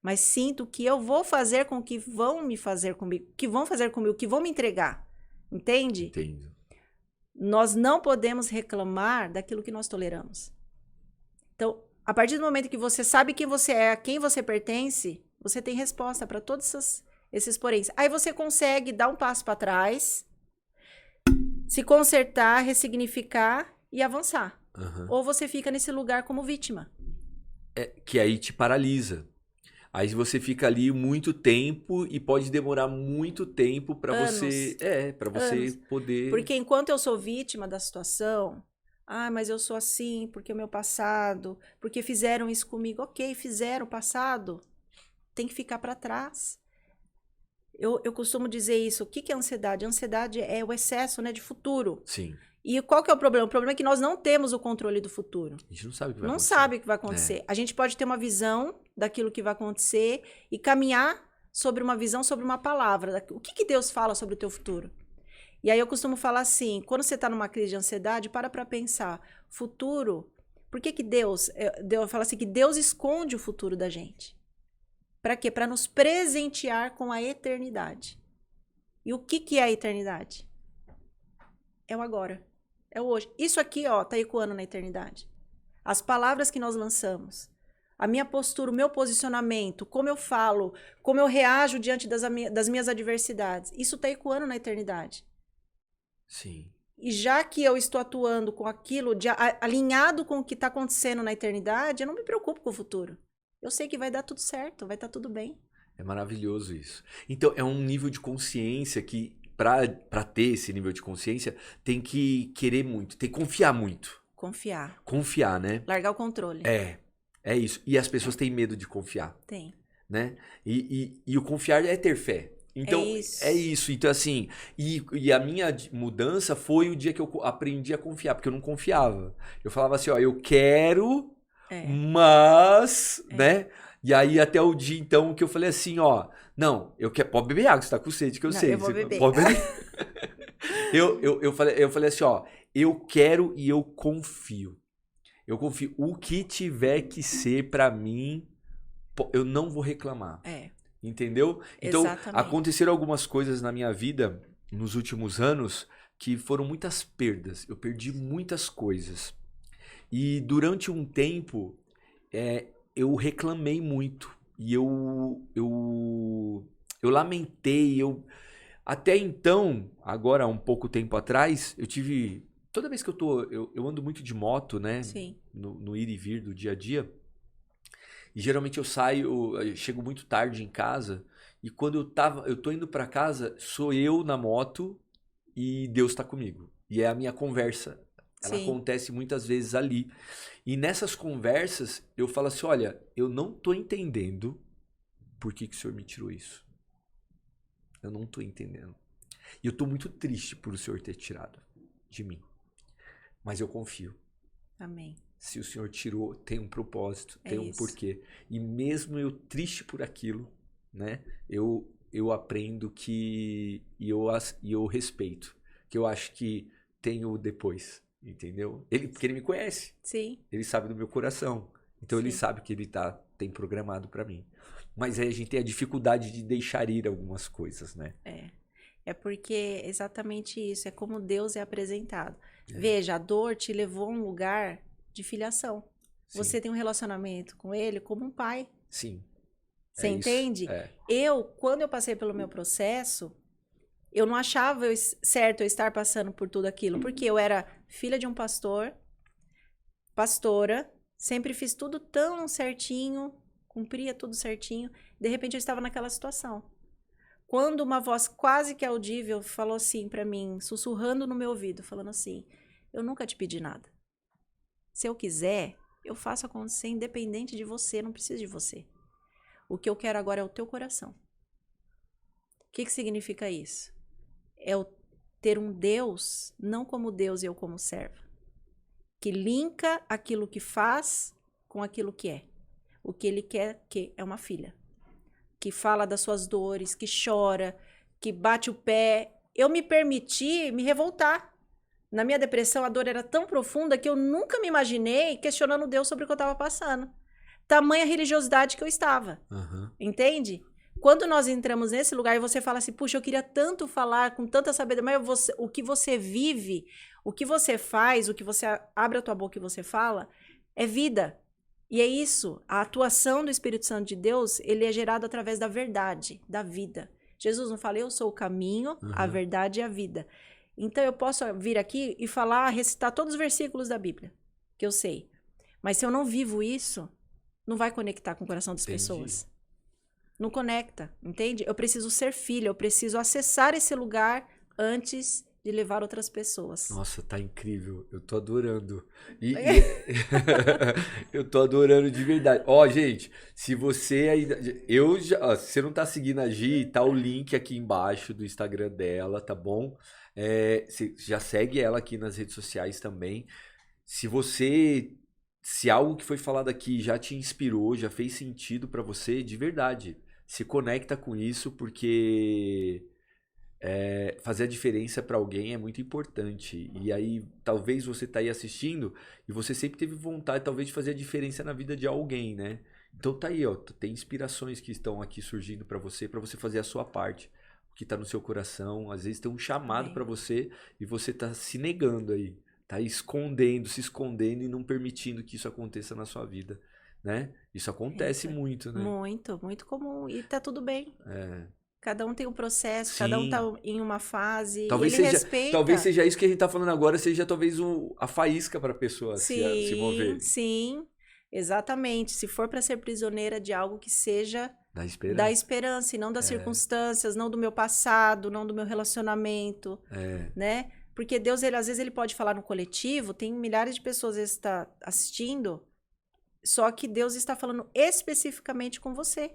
mas sim do que eu vou fazer com o que vão me fazer comigo, que vão fazer comigo, que vão me entregar. Entende? Entendo. Nós não podemos reclamar daquilo que nós toleramos. Então, a partir do momento que você sabe quem você é, a quem você pertence, você tem resposta para todos esses poréns. Aí você consegue dar um passo para trás, se consertar, ressignificar e avançar. Ou você fica nesse lugar como vítima. Que aí te paralisa. Aí você fica ali muito tempo e pode demorar muito tempo para você, para você poder. Porque enquanto eu sou vítima da situação, mas eu sou assim porque o meu passado, porque fizeram isso comigo. OK, fizeram o passado, tem que ficar para trás. Eu costumo dizer isso. O que é ansiedade? A ansiedade é o excesso, né, de futuro. Sim. E qual que é o problema? O problema é que nós não temos o controle do futuro. A gente não sabe o que vai acontecer. Não sabe o que vai acontecer. A gente pode ter uma visão daquilo que vai acontecer e caminhar sobre uma visão, sobre uma palavra. O que Deus fala sobre o teu futuro? E aí eu costumo falar assim, quando você está numa crise de ansiedade, para pensar. Futuro, por que Deus... Eu falo assim, que Deus esconde o futuro da gente. Para quê? Para nos presentear com a eternidade. E o que é a eternidade? É o agora. É o hoje. Isso aqui, tá ecoando na eternidade. As palavras que nós lançamos, a minha postura, o meu posicionamento, como eu falo, como eu reajo diante das minhas adversidades, isso está ecoando na eternidade. Sim. E já que eu estou atuando com aquilo, alinhado com o que está acontecendo na eternidade, eu não me preocupo com o futuro. Eu sei que vai dar tudo certo, vai estar tudo bem. É maravilhoso isso. Então, é um nível de consciência que, para ter esse nível de consciência, tem que querer muito, tem que confiar muito. Confiar, né? Largar o controle. É isso. E as pessoas têm medo de confiar. Tem. Né? E o confiar é ter fé. Então, é isso. Então, assim, e a minha mudança foi o dia que eu aprendi a confiar, porque eu não confiava. Eu falava assim, eu quero... Mas, né? E aí até o dia, então, que eu falei assim, não, eu quero... Pode beber água, você tá com sede, que eu sei. Eu vou beber. Pode beber. eu falei assim, eu quero e eu confio. Eu confio. O que tiver que ser pra mim, eu não vou reclamar. Entendeu? Então, aconteceram algumas coisas na minha vida, nos últimos anos, que foram muitas perdas. Eu perdi muitas coisas. E durante um tempo, eu reclamei muito. E eu lamentei. Até então, agora um pouco tempo atrás, eu tive... Toda vez que eu ando muito de moto, né? Sim. No ir e vir do dia a dia. E geralmente eu chego muito tarde em casa. E quando eu tô indo para casa, sou eu na moto e Deus tá comigo. E é a minha conversa. Ela acontece muitas vezes ali. E nessas conversas, eu falo assim, olha, eu não tô entendendo por que o Senhor me tirou isso. Eu não tô entendendo. E eu tô muito triste por o Senhor ter tirado de mim. Mas eu confio. Amém. Se o Senhor tirou, tem um propósito, tem um porquê. E mesmo eu triste por aquilo, né? Eu aprendo que... E eu respeito. Que eu acho que tem o depois. Entendeu? Porque ele me conhece. Sim. Ele sabe do meu coração. Então ele sabe que ele tem programado pra mim. Mas aí a gente tem a dificuldade de deixar ir algumas coisas, né? É porque é exatamente isso. É como Deus é apresentado. Veja, a dor te levou a um lugar de filiação. você tem um relacionamento com ele como um pai. Sim. Você entende? Quando eu passei pelo meu processo, eu não achava certo eu estar passando por tudo aquilo, porque eu era filha de um pastor, pastora, sempre fiz tudo tão certinho, cumpria tudo certinho, de repente eu estava naquela situação. Quando uma voz quase que audível falou assim pra mim, sussurrando no meu ouvido, falando assim, eu nunca te pedi nada. Se eu quiser, eu faço acontecer independente de você, não preciso de você. O que eu quero agora é o teu coração. O que significa isso? É ter um Deus, não como Deus e eu como serva, que linka aquilo que faz com aquilo que é. O que ele quer que é uma filha, que fala das suas dores, que chora, que bate o pé. Eu me permiti me revoltar. Na minha depressão, a dor era tão profunda que eu nunca me imaginei questionando Deus sobre o que eu estava passando. Tamanha religiosidade que eu estava. Entende? Quando nós entramos nesse lugar e você fala assim, puxa, eu queria tanto falar com tanta sabedoria, mas o que você vive, o que você faz, o que você abre a tua boca e você fala, é vida. E é isso, a atuação do Espírito Santo de Deus, ele é gerado através da verdade, da vida. Jesus não fala, eu sou o caminho, a verdade e a vida. Então eu posso vir aqui e falar, recitar todos os versículos da Bíblia, que eu sei. Mas se eu não vivo isso, não vai conectar com o coração das pessoas. Não conecta, entende? Eu preciso ser filha, eu preciso acessar esse lugar antes de levar outras pessoas. Nossa, tá incrível. Eu tô adorando. Eu tô adorando de verdade. Ó, gente, se você ainda... se você não tá seguindo a Gi, tá o link aqui embaixo do Instagram dela, tá bom? Você já segue ela aqui nas redes sociais também. Se algo que foi falado aqui já te inspirou, já fez sentido pra você, de verdade, se conecta com isso, porque fazer a diferença pra alguém é muito importante. E aí, talvez você tá aí assistindo e você sempre teve vontade, talvez, de fazer a diferença na vida de alguém, né? Então tá aí, ó, tem inspirações que estão aqui surgindo pra você fazer a sua parte, o que tá no seu coração. Às vezes tem um chamado pra você e você tá se negando aí. Tá escondendo, se escondendo e não permitindo que isso aconteça na sua vida, né? Isso acontece muito, né? Muito, muito comum. E tá tudo bem. Cada um tem um processo, cada um tá em uma fase. Talvez ele respeita. Talvez seja isso que a gente tá falando agora, seja talvez a faísca pra pessoa se mover. Sim, exatamente. Se for pra ser prisioneira de algo que seja da esperança e não das circunstâncias, não do meu passado, não do meu relacionamento, né? Porque Deus, às vezes, ele pode falar no coletivo, tem milhares de pessoas, às vezes, tá assistindo, só que Deus está falando especificamente com você.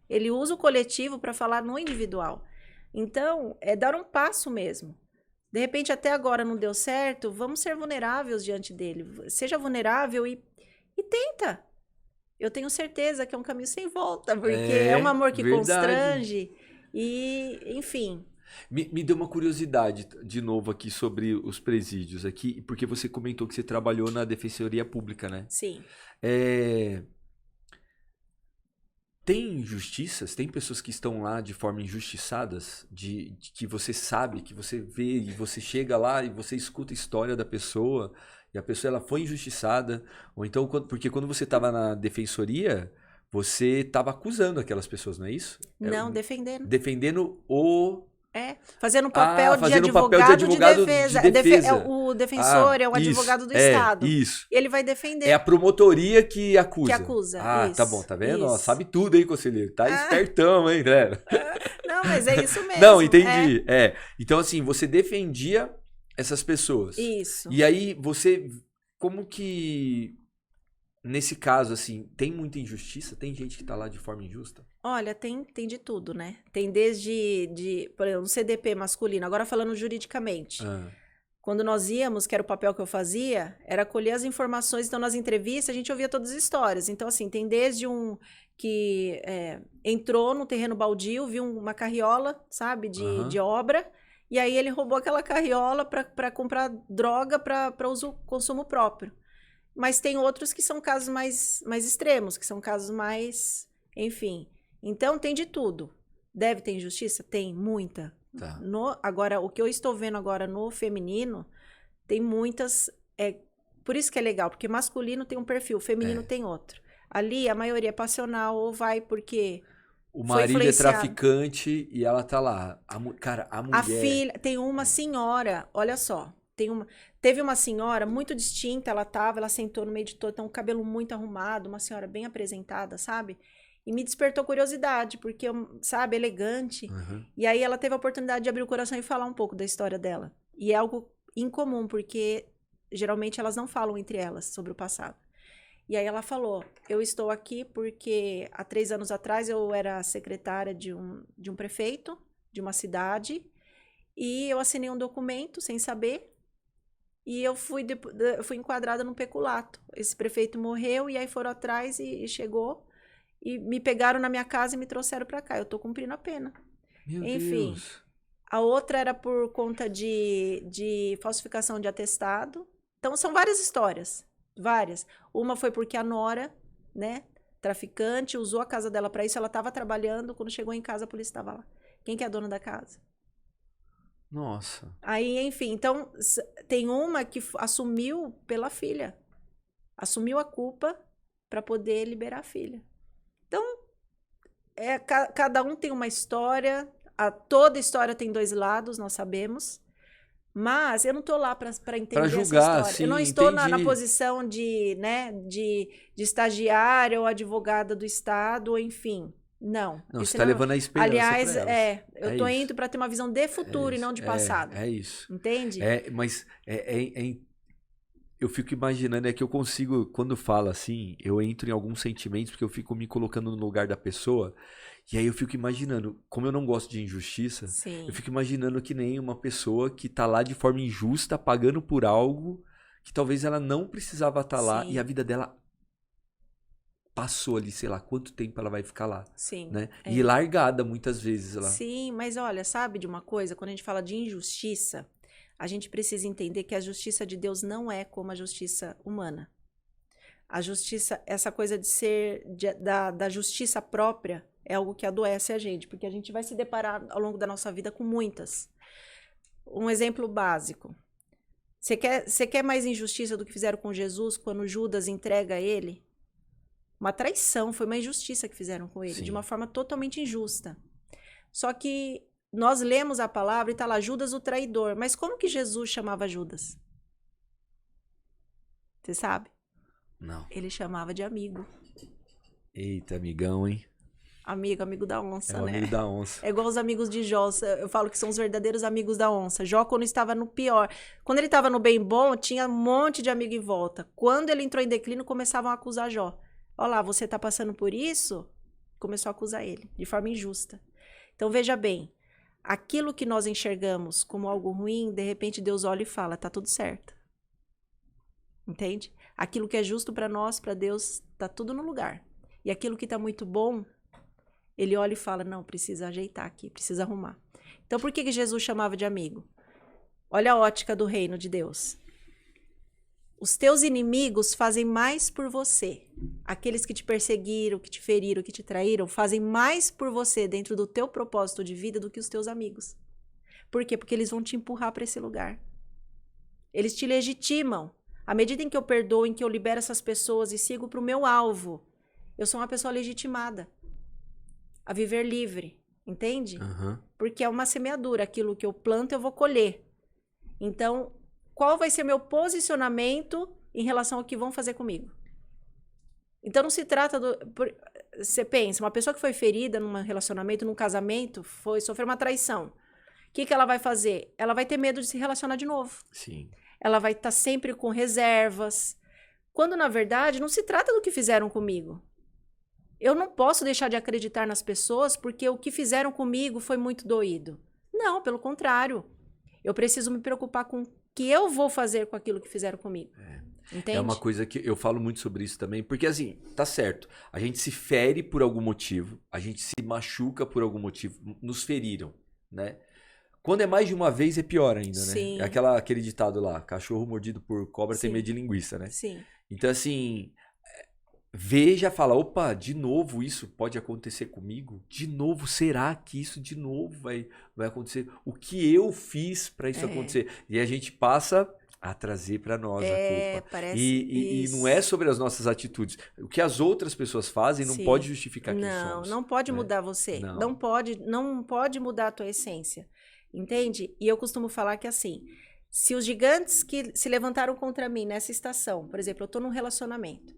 Ele usa o coletivo para falar no individual. Então, é dar um passo mesmo. De repente, até agora não deu certo, vamos ser vulneráveis diante dele. Seja vulnerável e tenta. Eu tenho certeza que é um caminho sem volta, porque é um amor que constrange. E, enfim... Me deu uma curiosidade de novo aqui sobre os presídios aqui, porque você comentou que você trabalhou na Defensoria Pública, né? Sim. Tem injustiças? Tem pessoas que estão lá de forma injustiçadas? De que você sabe, que você vê e você chega lá e você escuta a história da pessoa e a pessoa ela foi injustiçada? Ou então, porque quando você estava na defensoria, você estava acusando aquelas pessoas, não é isso? Não, defendendo. Defendendo o... fazendo um papel de advogado de defesa. O defensor é o advogado do Estado. Isso. E ele vai defender. É a promotoria que acusa. Que acusa. Isso. Tá bom, tá vendo? Ó, sabe tudo aí, conselheiro. Tá espertão, hein, né? Não, mas é isso mesmo. Não, entendi. Então, assim, você defendia essas pessoas. Isso. E aí, você... Como que... Nesse caso, assim, tem muita injustiça? Tem gente que tá lá de forma injusta? Olha, tem de tudo, né? Tem desde por exemplo, um CDP masculino, agora falando juridicamente. Quando nós íamos, que era o papel que eu fazia, era colher as informações. Então, nas entrevistas, a gente ouvia todas as histórias. Então, assim, tem desde um que entrou no terreno baldio, viu uma carriola, sabe, de obra, e aí ele roubou aquela carriola para comprar droga para consumo próprio. Mas tem outros que são casos mais extremos, que são casos mais... Enfim. Então, tem de tudo. Deve ter injustiça? Tem, muita. Agora, o que eu estou vendo agora no feminino, tem muitas Por isso que é legal, porque masculino tem um perfil, feminino tem outro. Ali, a maioria é passional ou vai porque o marido é traficante e ela tá lá. Cara, a mulher... A filha... Tem uma senhora, olha só. Teve uma senhora muito distinta, ela sentou no meio de todo, tem um cabelo muito arrumado, uma senhora bem apresentada, sabe? E me despertou curiosidade, porque, sabe, elegante. Uhum. E aí ela teve a oportunidade de abrir o coração e falar um pouco da história dela. E é algo incomum, porque geralmente elas não falam entre elas sobre o passado. E aí ela falou, eu estou aqui porque há 3 anos atrás eu era secretária de um prefeito, de uma cidade, e eu assinei um documento sem saber, e eu fui enquadrada num peculato. Esse prefeito morreu, e aí foram atrás e chegou, e me pegaram na minha casa e me trouxeram para cá. Eu tô cumprindo a pena. Meu Enfim, Deus. A outra era por conta de falsificação de atestado. Então, são várias histórias. Várias. Uma foi porque a nora, né, traficante, usou a casa dela para isso. Ela estava trabalhando, quando chegou em casa, a polícia estava lá. Quem que é a dona da casa? Nossa. Aí, enfim, então, tem uma que assumiu pela filha. Assumiu a culpa para poder liberar a filha. Então, cada um tem uma história, toda história tem 2 lados, nós sabemos. Mas eu não estou lá para entender julgar, essa história. Sim, eu não estou na posição de estagiária ou advogada do Estado, ou enfim. Não. Não, você está levando a esperança. Aliás, eu estou indo para ter uma visão de futuro e não de passado. É isso. Entende? Mas eu fico imaginando, que eu consigo, quando falo assim, eu entro em alguns sentimentos, porque eu fico me colocando no lugar da pessoa. E aí eu fico imaginando, como eu não gosto de injustiça, Sim. Eu fico imaginando que nem uma pessoa que tá lá de forma injusta, pagando por algo que talvez ela não precisava estar lá e a vida dela passou ali, sei lá, quanto tempo ela vai ficar lá. Sim. Né? E largada muitas vezes lá. Sim, mas olha, sabe de uma coisa? Quando a gente fala de injustiça, a gente precisa entender que a justiça de Deus não é como a justiça humana. A justiça, essa coisa de ser da justiça própria, é algo que adoece a gente, porque a gente vai se deparar ao longo da nossa vida com muitas. Um exemplo básico. Você quer mais injustiça do que fizeram com Jesus quando Judas entrega ele? Uma traição, foi uma injustiça que fizeram com ele, de uma forma totalmente injusta. Só que nós lemos a palavra e está lá, Judas o traidor. Mas como que Jesus chamava Judas? Você sabe? Não. Ele chamava de amigo. Eita, amigão, hein? Amigo da onça, né? Amigo da onça. É igual os amigos de Jó. Eu falo que são os verdadeiros amigos da onça. Jó, quando estava no pior. Quando ele estava no bem bom, tinha um monte de amigo em volta. Quando ele entrou em declínio, começavam a acusar Jó. Olha lá, você está passando por isso? Começou a acusar ele, de forma injusta. Então, veja bem. Aquilo que nós enxergamos como algo ruim, de repente Deus olha e fala, tá tudo certo. Entende? Aquilo que é justo para nós, para Deus, tá tudo no lugar. E aquilo que tá muito bom, ele olha e fala, não, precisa ajeitar aqui, precisa arrumar. Então, por que Jesus chamava de amigo? Olha a ótica do reino de Deus. Os teus inimigos fazem mais por você. Aqueles que te perseguiram, que te feriram, que te traíram, fazem mais por você dentro do teu propósito de vida do que os teus amigos. Por quê? Porque eles vão te empurrar para esse lugar. Eles te legitimam. À medida em que eu perdoo, em que eu libero essas pessoas e sigo para o meu alvo, eu sou uma pessoa legitimada a viver livre, entende? Uhum. Porque é uma semeadura, aquilo que eu planto eu vou colher. Então, qual vai ser meu posicionamento em relação ao que vão fazer comigo? Então, não se trata você pensa, uma pessoa que foi ferida num relacionamento, num casamento, sofreu uma traição. O que ela vai fazer? Ela vai ter medo de se relacionar de novo. Sim. Ela vai estar sempre com reservas. Quando, na verdade, não se trata do que fizeram comigo. Eu não posso deixar de acreditar nas pessoas porque o que fizeram comigo foi muito doído. Não, pelo contrário. Eu preciso me preocupar com o que eu vou fazer com aquilo que fizeram comigo. Entende? É uma coisa que eu falo muito sobre isso também, porque assim, tá certo, a gente se fere por algum motivo, a gente se machuca por algum motivo, nos feriram, né? Quando é mais de uma vez é pior ainda, né? Sim. É aquele ditado lá, cachorro mordido por cobra tem medo de linguiça, né? Sim. Então assim, veja, fala, opa, de novo isso pode acontecer comigo? De novo, será que isso de novo vai acontecer? O que eu fiz para isso acontecer? E a gente passa a trazer para nós a culpa. Parece E não é sobre as nossas atitudes. O que as outras pessoas fazem não pode justificar quem somos. Não pode mudar você. Não pode mudar a tua essência. Entende? E eu costumo falar que assim, se os gigantes que se levantaram contra mim nessa estação, por exemplo, eu tô num relacionamento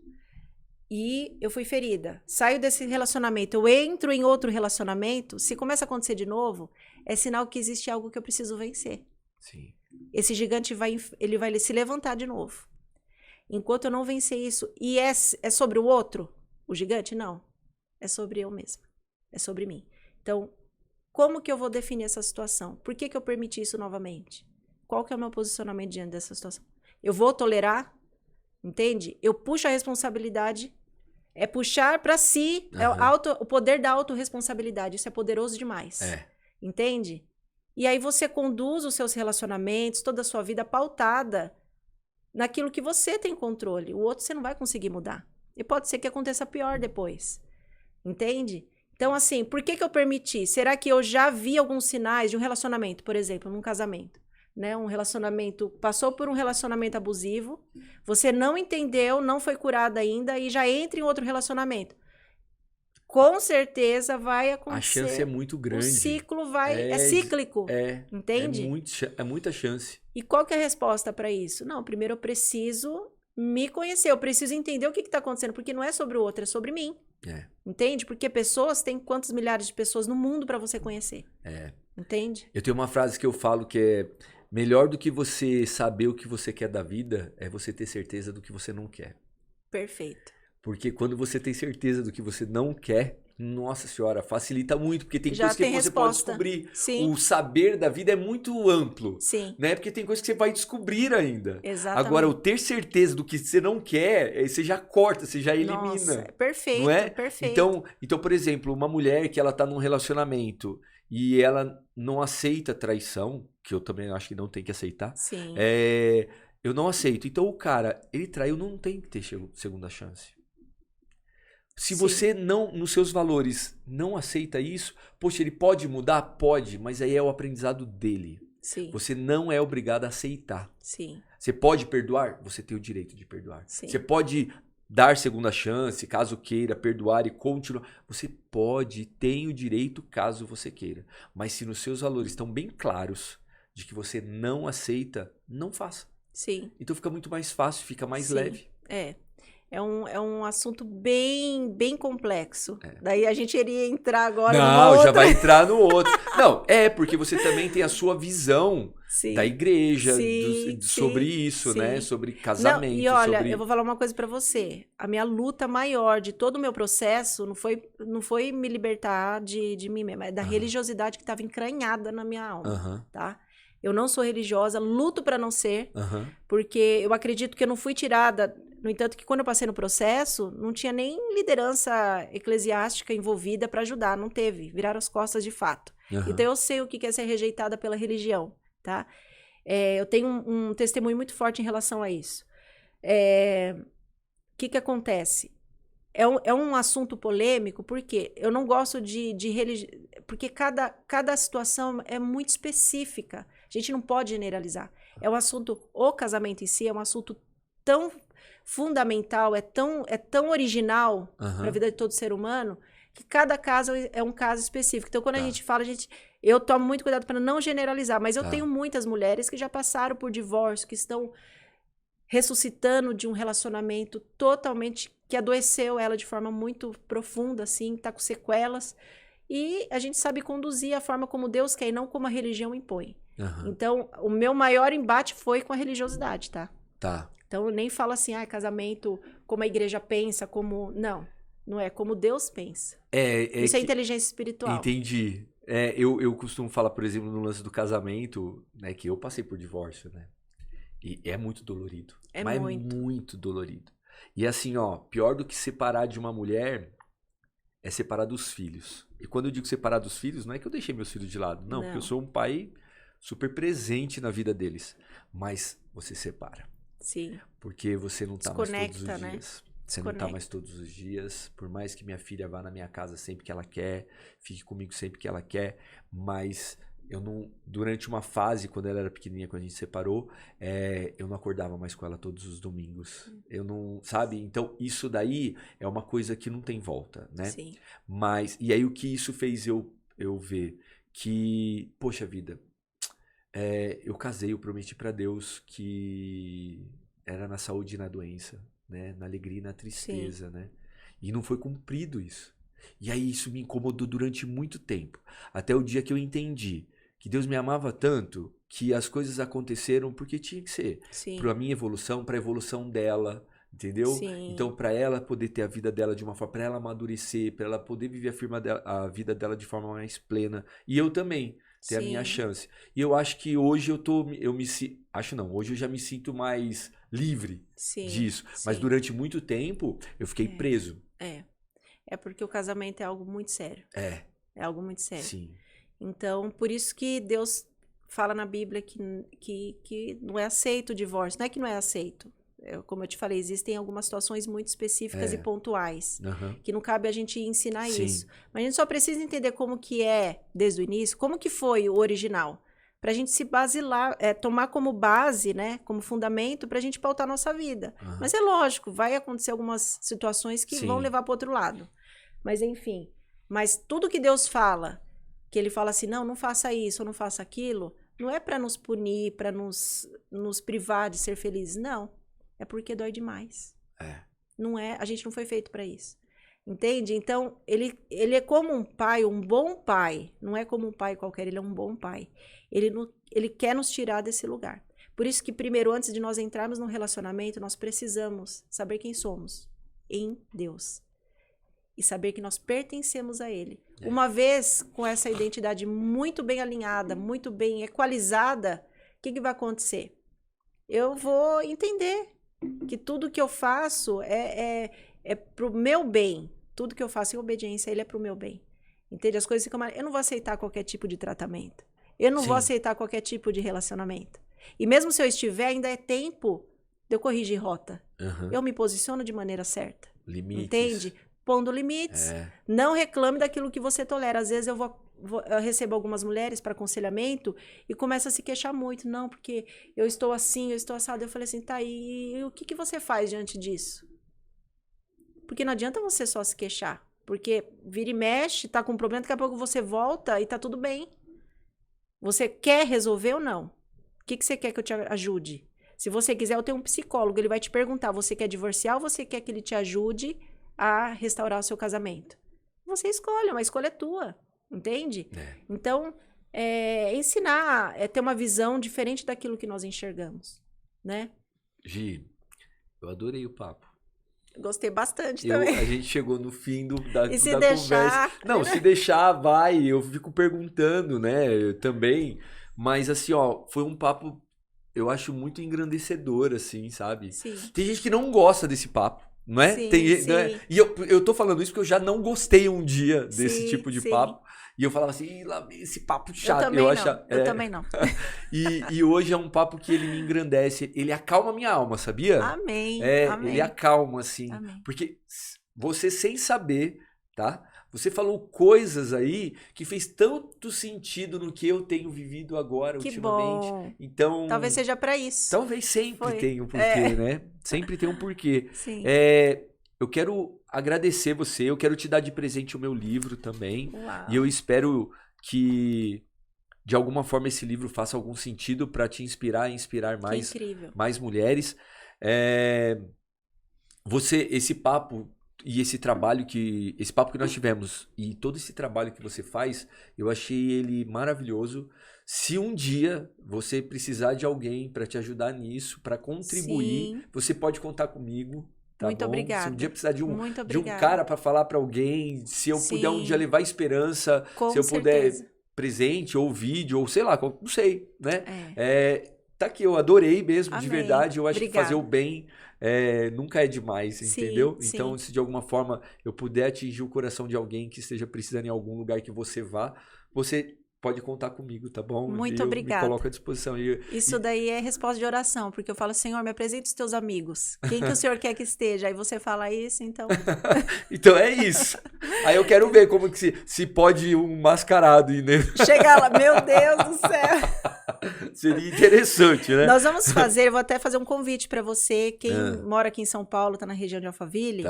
e eu fui ferida, saio desse relacionamento, eu entro em outro relacionamento, se começa a acontecer de novo, é sinal que existe algo que eu preciso vencer. Sim. Esse gigante vai se levantar de novo. Enquanto eu não vencer isso, e é sobre o outro, o gigante? Não. É sobre eu mesma. É sobre mim. Então, como que eu vou definir essa situação? Por que eu permiti isso novamente? Qual que é o meu posicionamento diante dessa situação? Eu vou tolerar? Entende? Eu puxo a responsabilidade. É puxar para si o poder da autorresponsabilidade. Isso é poderoso demais. Entende? E aí você conduz os seus relacionamentos, toda a sua vida pautada naquilo que você tem controle. O outro você não vai conseguir mudar. E pode ser que aconteça pior depois. Entende? Então, assim, por que eu permiti? Será que eu já vi alguns sinais de um relacionamento, por exemplo, num casamento? Né? Um relacionamento, passou por um relacionamento abusivo, você não entendeu, não foi curado ainda e já entra em outro relacionamento. Com certeza vai acontecer. A chance é muito grande. O ciclo é cíclico. Entende? É muita chance. E qual que é a resposta para isso? Não, primeiro eu preciso me conhecer, eu preciso entender o que está acontecendo, porque não é sobre o outro, é sobre mim. Entende? Porque pessoas, tem quantos milhares de pessoas no mundo para você conhecer. Entende? Eu tenho uma frase que eu falo que é: melhor do que você saber o que você quer da vida é você ter certeza do que você não quer. Perfeito. Porque quando você tem certeza do que você não quer, nossa senhora, facilita muito, porque tem coisas que você pode descobrir. Sim. O saber da vida é muito amplo. Sim. Né? Porque tem coisas que você vai descobrir ainda. Exatamente. Agora, o ter certeza do que você não quer, você já corta, você já elimina. Nossa, perfeito, não é? perfeito. Então, por exemplo, uma mulher que ela tá num relacionamento e ela não aceita traição, que eu também acho que não tem que aceitar. Sim. Eu não aceito. Então, o cara, ele traiu, não tem que ter segunda chance. Se você não, nos seus valores, não aceita isso, poxa, ele pode mudar? Pode, mas aí é o aprendizado dele. Sim. Você não é obrigado a aceitar. Sim. Você pode perdoar? Você tem o direito de perdoar. Sim. Você pode dar segunda chance, caso queira, perdoar e continuar. Você pode, tem o direito caso você queira. Mas se nos seus valores estão bem claros de que você não aceita, não faça. Sim. Então fica muito mais fácil, fica mais leve. É um assunto bem, bem complexo. Daí a gente iria entrar agora Não, já vai entrar no outro. Não, porque você também tem a sua visão da igreja sobre isso, né? Sobre casamento. Não, e olha, eu vou falar uma coisa pra você. A minha luta maior de todo o meu processo não foi me libertar de mim mesma, é da religiosidade que estava encranhada na minha alma, tá? Eu não sou religiosa, luto pra não ser, porque eu acredito que eu não fui tirada. No entanto, que quando eu passei no processo, não tinha nem liderança eclesiástica envolvida para ajudar, não teve, viraram as costas de fato. Então eu sei o que é ser rejeitada pela religião, tá? Eu tenho um testemunho muito forte em relação a isso. O que acontece? É um assunto polêmico, porque eu não gosto de religião, porque cada situação é muito específica. A gente não pode generalizar. É um assunto, o casamento em si é um assunto tão fundamental, é tão original para a vida de todo ser humano, que cada caso é um caso específico. Então, quando a gente fala, eu tomo muito cuidado para não generalizar, mas eu tenho muitas mulheres que já passaram por divórcio, que estão ressuscitando de um relacionamento totalmente que adoeceu ela de forma muito profunda, assim, tá com sequelas. E a gente sabe conduzir a forma como Deus quer e não como a religião impõe. Então, o meu maior embate foi com a religiosidade, tá? Então, eu nem falo assim, casamento, como a igreja pensa, como... Não é como Deus pensa. Isso é inteligência espiritual. Entendi. Eu costumo falar, por exemplo, no lance do casamento, né, que eu passei por divórcio, né? E é muito dolorido. É muito dolorido. E assim, pior do que separar de uma mulher é separar dos filhos. E quando eu digo separar dos filhos, não é que eu deixei meus filhos de lado. Não, porque eu sou um pai super presente na vida deles. Mas você separa. Sim. Porque você não tá mais todos os dias. Né? Você não tá mais todos os dias. Por mais que minha filha vá na minha casa sempre que ela quer, fique comigo sempre que ela quer, mas durante uma fase, quando ela era pequenininha, quando a gente separou, eu não acordava mais com ela todos os domingos. Eu não, sabe? Então, isso daí é uma coisa que não tem volta, né? Sim. Mas, e aí o que isso fez eu ver? Que, poxa vida, eu casei, eu prometi pra Deus que era na saúde e na doença, né? Na alegria e na tristeza, né? E não foi cumprido isso. E aí isso me incomodou durante muito tempo. Até o dia que eu entendi que Deus me amava tanto que as coisas aconteceram porque tinha que ser. Para a minha evolução, para a evolução dela, entendeu? Sim. Então, para ela poder ter a vida dela de uma forma, para ela amadurecer, para ela poder viver a vida dela de forma mais plena. E eu também ter a minha chance. E eu acho que hoje hoje eu já me sinto mais livre disso. Mas durante muito tempo eu fiquei preso. É porque o casamento é algo muito sério. É algo muito sério. Sim. Então, por isso que Deus fala na Bíblia que não é aceito o divórcio. Não é que não é aceito. Como eu te falei, existem algumas situações muito específicas e pontuais. Que não cabe a gente ensinar isso. Mas a gente só precisa entender como que é, desde o início, como que foi o original. Pra gente se basilar, tomar como base, né, como fundamento, pra gente pautar a nossa vida. Mas é lógico, vai acontecer algumas situações que vão levar pro outro lado. Mas enfim, mas tudo que Deus fala, que ele fala assim, não faça isso, ou não faça aquilo, não é pra nos punir, pra nos privar de ser felizes, não. É porque dói demais. Não é, a gente não foi feito pra isso. Entende? Então, ele é como um pai, um bom pai. Não é como um pai qualquer, ele é um bom pai. Ele quer nos tirar desse lugar. Por isso que primeiro, antes de nós entrarmos num relacionamento, nós precisamos saber quem somos em Deus. E saber que nós pertencemos a Ele. Uma vez com essa identidade muito bem alinhada, muito bem equalizada, o que vai acontecer? Eu vou entender que tudo que eu faço é pro meu bem. Tudo que eu faço em obediência a Ele é pro meu bem. Entende? As coisas ficam... Eu não vou aceitar qualquer tipo de tratamento. Eu não vou aceitar qualquer tipo de relacionamento. E mesmo se eu estiver, ainda é tempo de eu corrigir rota. Eu me posiciono de maneira certa. Limites. Entende? Pondo limites. Não reclame daquilo que você tolera. Às vezes eu recebo algumas mulheres para aconselhamento e começa a se queixar muito. Não, porque eu estou assim, eu estou assado. Eu falei assim, tá, e o que você faz diante disso? Porque não adianta você só se queixar. Porque vira e mexe, tá com um problema, daqui a pouco você volta e tá tudo bem. Você quer resolver ou não? O que você quer que eu te ajude? Se você quiser, eu tenho um psicólogo, ele vai te perguntar, você quer divorciar ou você quer que ele te ajude a restaurar o seu casamento? Você escolhe, uma escolha é tua, entende? Então, ensinar é ter uma visão diferente daquilo que nós enxergamos, né? Gi, eu adorei o papo. Gostei bastante também. A gente chegou no fim da deixar, conversa. Não, se deixar, vai. Eu fico perguntando, né? Eu também. Mas assim, ó, foi um papo, eu acho, muito engrandecedor, assim, sabe? Sim. Tem gente que não gosta desse papo, não é? Sim. Né? E eu tô falando isso porque eu já não gostei um dia desse tipo de papo. E eu falava assim, esse papo chato. Eu também não. E hoje é um papo que ele me engrandece. Ele acalma a minha alma, sabia? Amém. Ele acalma, assim. Amém. Porque você, sem saber, tá? Você falou coisas aí que fez tanto sentido no que eu tenho vivido agora, que ultimamente. Bom. Então, talvez seja para isso. Talvez sempre tenha um porquê, né? Sempre tem um porquê. Sim. Eu quero agradecer você, eu quero te dar de presente o meu livro também. Uau. E eu espero que, de alguma forma, esse livro faça algum sentido para te inspirar e inspirar mais mulheres. Esse papo e esse papo que nós tivemos e todo esse trabalho que você faz, eu achei ele maravilhoso. Se um dia você precisar de alguém para te ajudar nisso, para contribuir, você pode contar comigo. Tá muito bom? obrigada. Se um dia precisar de um cara para falar para alguém, se eu puder um dia levar esperança, se eu puder presente ou vídeo ou sei lá, não sei, né? Tá aqui, eu adorei mesmo, de verdade. Eu acho que fazer o bem nunca é demais, entendeu? Então, se de alguma forma eu puder atingir o coração de alguém que esteja precisando em algum lugar que você vá, você pode contar comigo, tá bom? Muito obrigada. Me coloco à disposição. Isso daí é resposta de oração, porque eu falo, Senhor, me apresenta os teus amigos. Quem que o Senhor quer que esteja? Aí você fala isso, então... Então é isso. Aí eu quero ver como que se pode um mascarado ir, né? Chegar lá, meu Deus do céu. Seria interessante, né? Nós vamos fazer, eu vou até fazer um convite para você, quem mora aqui em São Paulo, tá na região de Alphaville,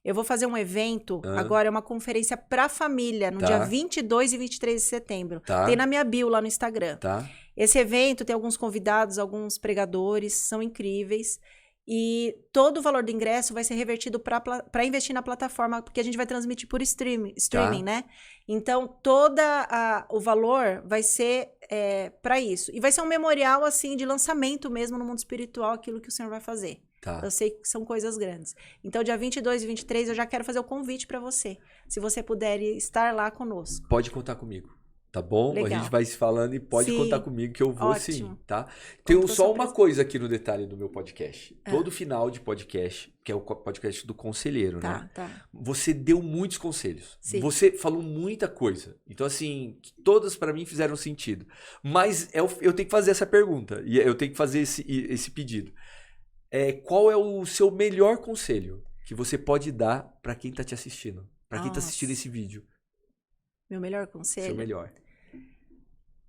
eu vou fazer um evento, agora é uma conferência pra família, no dia 22 e 23 de setembro. Tem na minha bio lá no Instagram. Esse evento tem alguns convidados, alguns pregadores, são incríveis. E todo o valor do ingresso vai ser revertido para investir na plataforma, porque a gente vai transmitir por streaming, né? Então, todo o valor vai ser para isso. E vai ser um memorial, assim, de lançamento mesmo no mundo espiritual, aquilo que o Senhor vai fazer. Eu sei que são coisas grandes. Então, dia 22 e 23, eu já quero fazer o convite para você. Se você puder estar lá conosco. Pode contar comigo. Tá bom? Legal. A gente vai se falando e pode contar comigo que eu vou sim, tá? Tenho Conto só uma coisa aqui no detalhe do meu podcast. Todo final de podcast, que é o podcast do conselheiro, né? Você deu muitos conselhos. Sim. Você falou muita coisa. Então, assim, todas pra mim fizeram sentido. Mas eu tenho que fazer essa pergunta. E eu tenho que fazer esse pedido. Qual é o seu melhor conselho que você pode dar pra quem tá te assistindo? Pra quem tá assistindo esse vídeo? Meu melhor conselho? Seu melhor.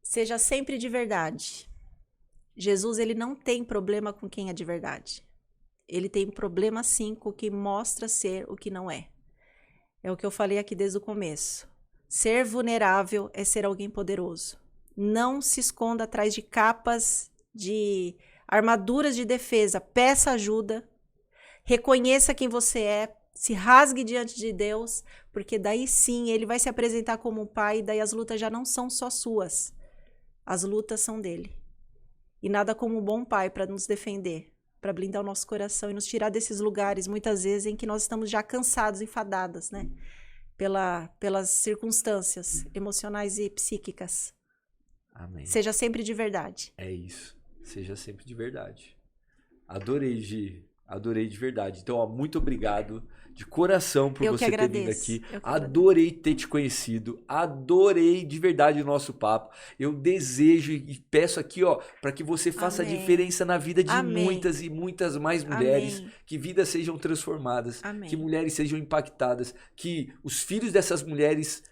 Seja sempre de verdade. Jesus, ele não tem problema com quem é de verdade. Ele tem problema, sim, com quem mostra ser o que não é. É o que eu falei aqui desde o começo. Ser vulnerável é ser alguém poderoso. Não se esconda atrás de capas, de armaduras de defesa. Peça ajuda. Reconheça quem você é. Se rasgue diante de Deus, porque daí sim ele vai se apresentar como um pai, e daí as lutas já não são só suas. As lutas são dele. E nada como um bom pai para nos defender, para blindar o nosso coração e nos tirar desses lugares, muitas vezes, em que nós estamos já cansados, enfadadas, né? Pelas circunstâncias emocionais e psíquicas. Amém. Seja sempre de verdade. É isso. Seja sempre de verdade. Adorei, Gi. Adorei de verdade. Então, ó, muito obrigado de coração por você ter vindo aqui. Adorei ter te conhecido. Adorei de verdade o nosso papo. Eu desejo e peço aqui, ó, para que você faça a diferença na vida de muitas e muitas mais mulheres. Que vidas sejam transformadas. Que mulheres sejam impactadas. Que os filhos dessas mulheres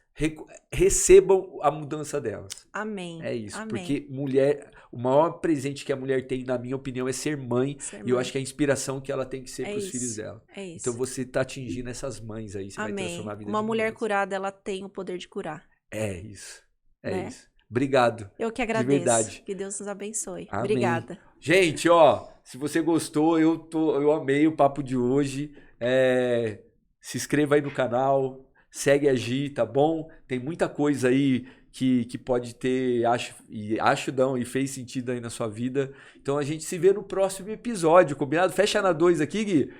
recebam a mudança delas. Amém. É isso. Porque mulher... O maior presente que a mulher tem, na minha opinião, é ser mãe. E eu acho que é a inspiração que ela tem que ser para os filhos dela. É isso. Então você está atingindo essas mães aí. Você vai transformar a vida Uma de mulher mulheres. curada, ela tem o poder de curar. É isso. É isso. Obrigado. Eu que agradeço. De verdade. Que Deus nos abençoe. Amém. Obrigada. Gente, ó, se você gostou, eu amei o papo de hoje. Se inscreva aí no canal. Segue a Gi, tá bom? Tem muita coisa aí que pode ter, e fez sentido aí na sua vida. Então a gente se vê no próximo episódio, combinado? Fecha na 2 aqui, Gui,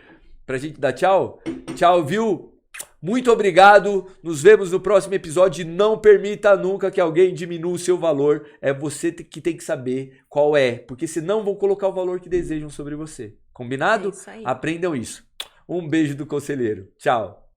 pra gente dar tchau. Tchau, viu? Muito obrigado. Nos vemos no próximo episódio. Não permita nunca que alguém diminua o seu valor. É você que tem que saber qual é, porque senão vão colocar o valor que desejam sobre você. Combinado? É isso aí. Aprendam isso. Um beijo do conselheiro. Tchau.